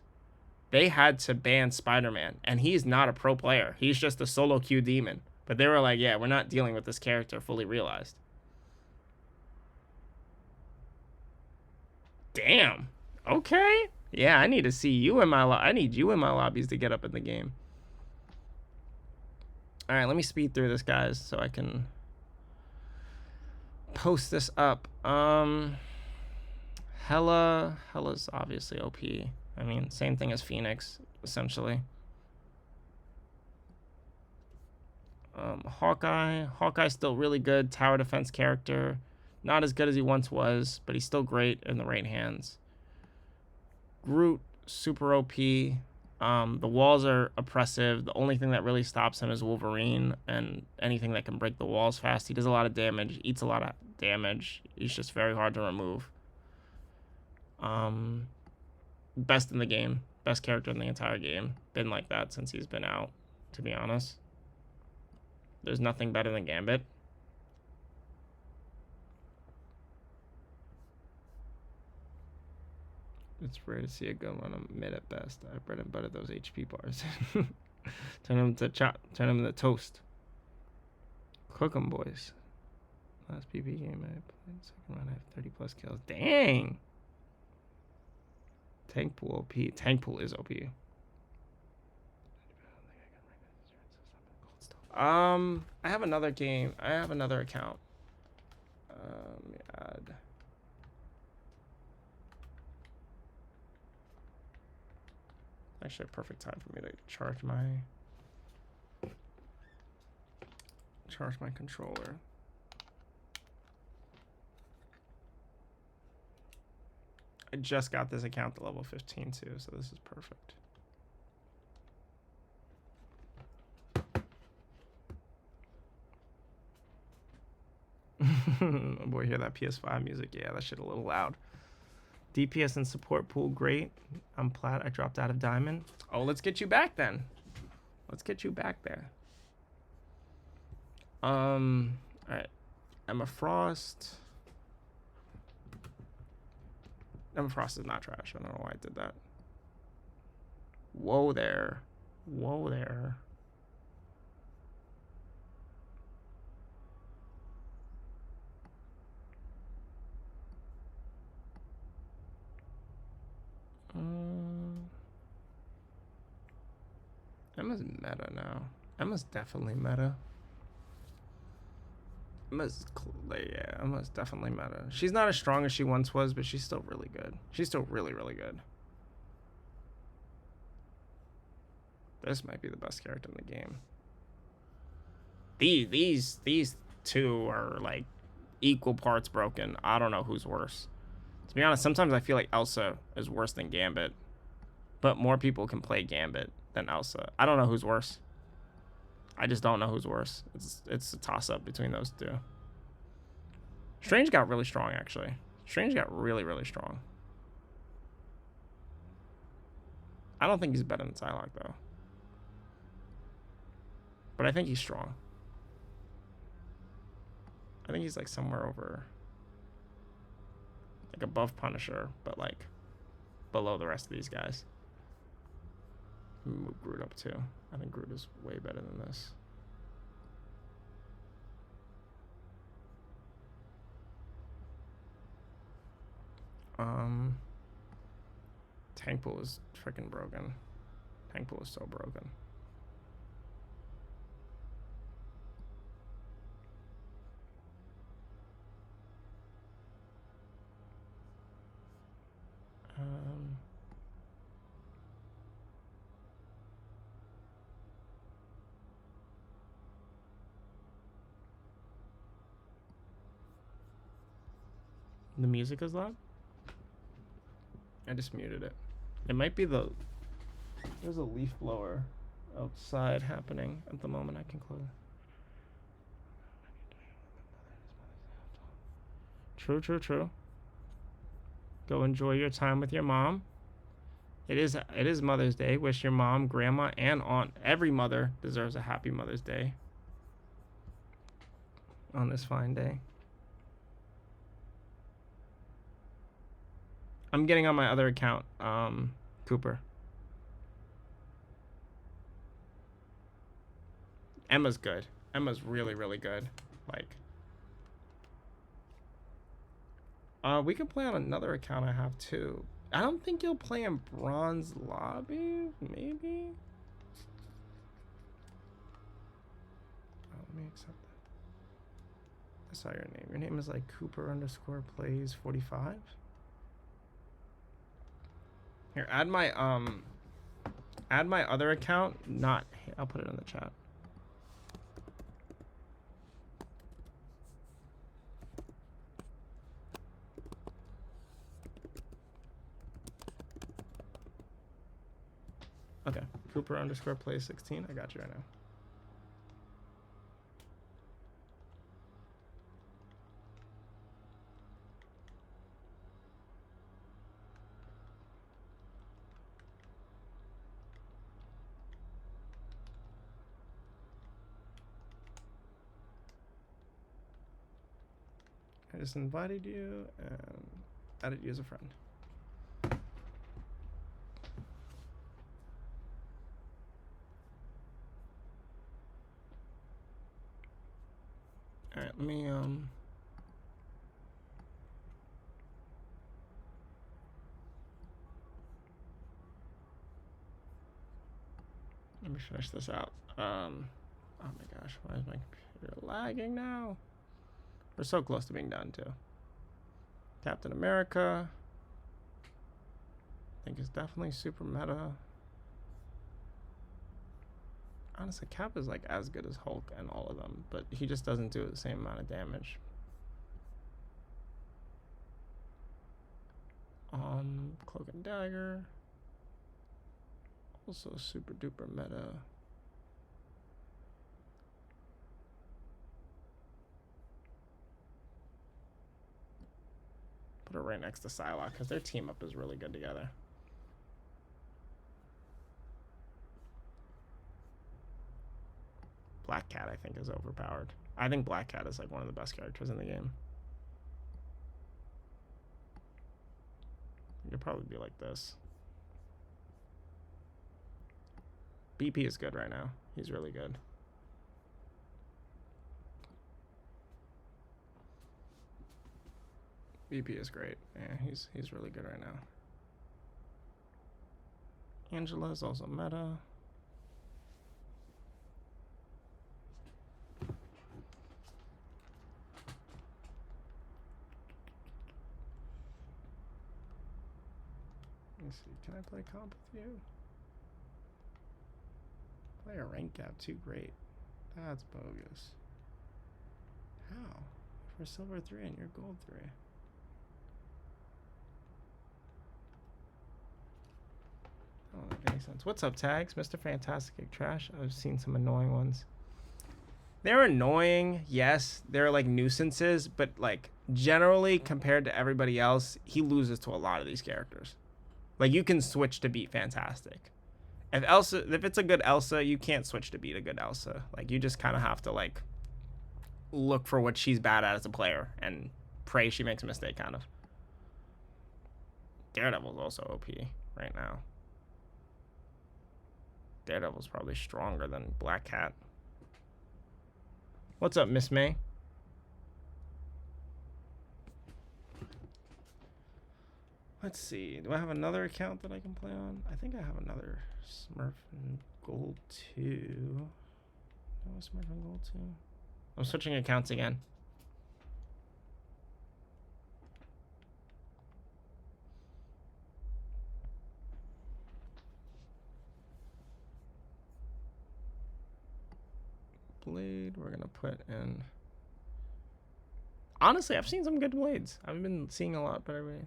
they had to ban Spider-Man, and he's not a pro player. He's just a solo queue demon. But they were like, yeah, we're not dealing with this character fully realized. Damn. Okay. Yeah, I need to see you in my I need you in my lobbies to get up in the game. All right, let me speed through this, guys, so I can post this up. Hella's obviously OP. I mean, same thing as Phoenix, essentially. Hawkeye's still really good tower defense character. Not as good as he once was, but he's still great in the right hands. Groot, super OP. The walls are oppressive. The only thing that really stops him is Wolverine and anything that can break the walls fast. He does a lot of damage, eats a lot of damage. He's just very hard to remove. Best in the game. Best character in the entire game. Been like that since he's been out, to be honest. There's nothing better than Gambit. It's rare to see a gun run a mid at best. I bread and butter those HP bars. Turn them to turn them to toast. Cook them, boys. Last PP game I played, second round I have 30 plus kills. Dang. Tank pool OP. Tank pool is OP. I have another game. I have another account. Let me add. Actually, a perfect time for me to charge my controller. I just got this account to level 15 too, so this is perfect. Oh boy, hear that PS5 music? Yeah, that shit a little loud. DPS and support pool, great. I'm plat. I dropped out of diamond. Oh, let's get you back then. Let's get you back there. All right. Emma Frost. Emma Frost is not trash. I don't know why I did that. Whoa there. Whoa there. Emma's meta now. Emma's definitely meta. Emma's definitely meta. She's not as strong as she once was, but she's still really good. She's still really, really good. This might be the best character in the game. These two are like equal parts broken. I don't know who's worse. To be honest, sometimes I feel like Elsa is worse than Gambit. But more people can play Gambit than Elsa. I don't know who's worse. I just don't know who's worse. It's a toss-up between those two. Strange got really strong, actually. Strange got really, really strong. I don't think he's better than Psylocke, though. But I think he's strong. I think he's like somewhere over, like above Punisher, but like below the rest of these guys. Move Groot up too. I think Groot is way better than this. Tank pool is freaking broken. Tank pool is so broken. The music is loud? I just muted it. It might be the... There's a leaf blower outside happening at the moment. I can close it. True, true, true. Go enjoy your time with your mom. It is Mother's Day. Wish your mom, grandma, and aunt, every mother deserves a happy Mother's Day on this fine day. I'm getting on my other account, Cooper. Emma's good. Emma's really, really good. Like, we can play on another account I have too. I don't think you'll play in Bronze Lobby, maybe? Oh, let me accept that. I saw your name. Your name is like Cooper_plays45. Here, add my other account. I'll put it in the chat. Okay, Cooper_plays16. I got you right now. I just invited you and added you as a friend. All right, let me finish this out. Oh my gosh, why is my computer lagging now? We're so close to being done too. Captain America, I think is definitely super meta. Honestly, Cap is like as good as Hulk and all of them, but he just doesn't do the same amount of damage. Cloak and Dagger, also super duper meta. Put it right next to Psylocke because their team up is really good together. Black Cat, I think, is overpowered. I think Black Cat is like one of the best characters in the game. You'd probably be like this. BP is good right now. He's really good. BP is great. Yeah, he's really good right now. Angela is also meta. Let me see. Can I play comp with you? Play a rank gap too. Great. That's bogus. How? For silver 3 and you're gold 3. don't make any sense. What's up, Tags? Mr. Fantastic Trash. I've seen some annoying ones. They're annoying, yes. They're like nuisances, but like generally compared to everybody else, he loses to a lot of these characters. Like you can switch to beat Fantastic. If it's a good Elsa, you can't switch to beat a good Elsa. Like you just kind of have to like look for what she's bad at as a player and pray she makes a mistake, kind of. Daredevil's also OP right now. Daredevil's probably stronger than Black Cat. What's up, Miss May? Let's see. Do I have another account that I can play on? I think I have another Smurf and Gold 2. No, Smurf and Gold 2. I'm switching accounts again. Blade, we're gonna put in. Honestly, I've seen some good blades. I've been seeing a lot better blades.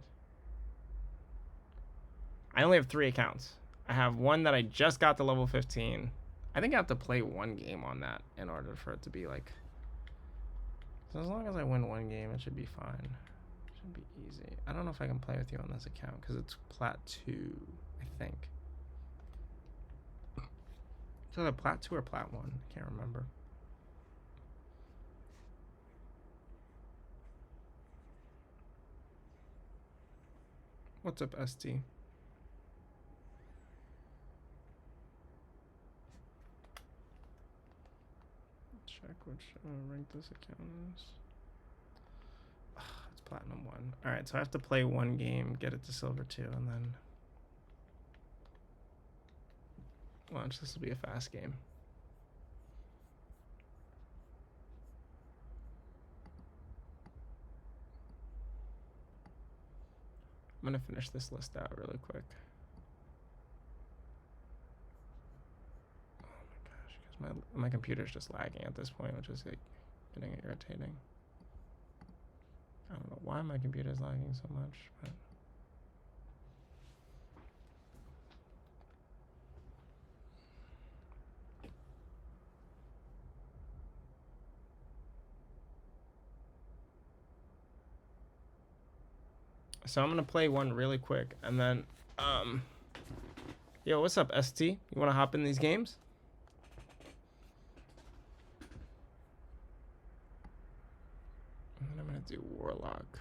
I only have 3 accounts. I have one that I just got to level 15. I think I have to play 1 game on that in order for it to be like. So as long as I win 1 game, it should be fine. It should be easy. I don't know if I can play with you on this account because it's Plat 2, I think. Is it Plat 2 or Plat 1? I can't remember. What's up, ST? Check which rank this account is. It's Platinum 1. Alright, so I have to play 1 game, get it to Silver 2, and then watch. This will be a fast game. I'm gonna finish this list out really quick. Oh my gosh, because my computer's just lagging at this point, which is like getting irritating. I don't know why my computer's lagging so much, but so I'm gonna play one really quick, and then, yo, what's up, ST? You wanna hop in these games? And then I'm gonna do Warlock.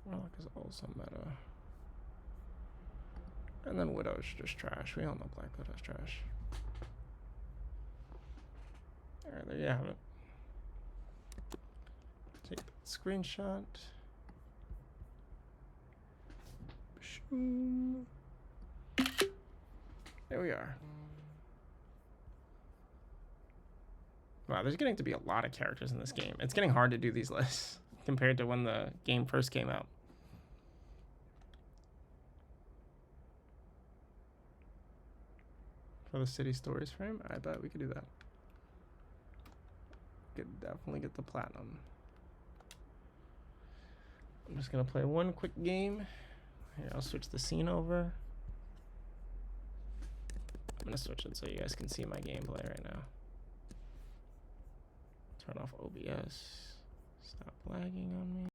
Warlock is also meta. And then Widow's just trash. We all know Black Widow's trash. Alright, there you have it. Take that screenshot. There we are. Wow, there's getting to be a lot of characters in this game. It's getting hard to do these lists compared to when the game first came out. For the City Stories frame, I bet we could do that. Could definitely get the platinum. I'm just gonna play one quick game. Here, I'll switch the scene over. I'm gonna switch it so you guys can see my gameplay right now. Turn off OBS. Stop lagging on me.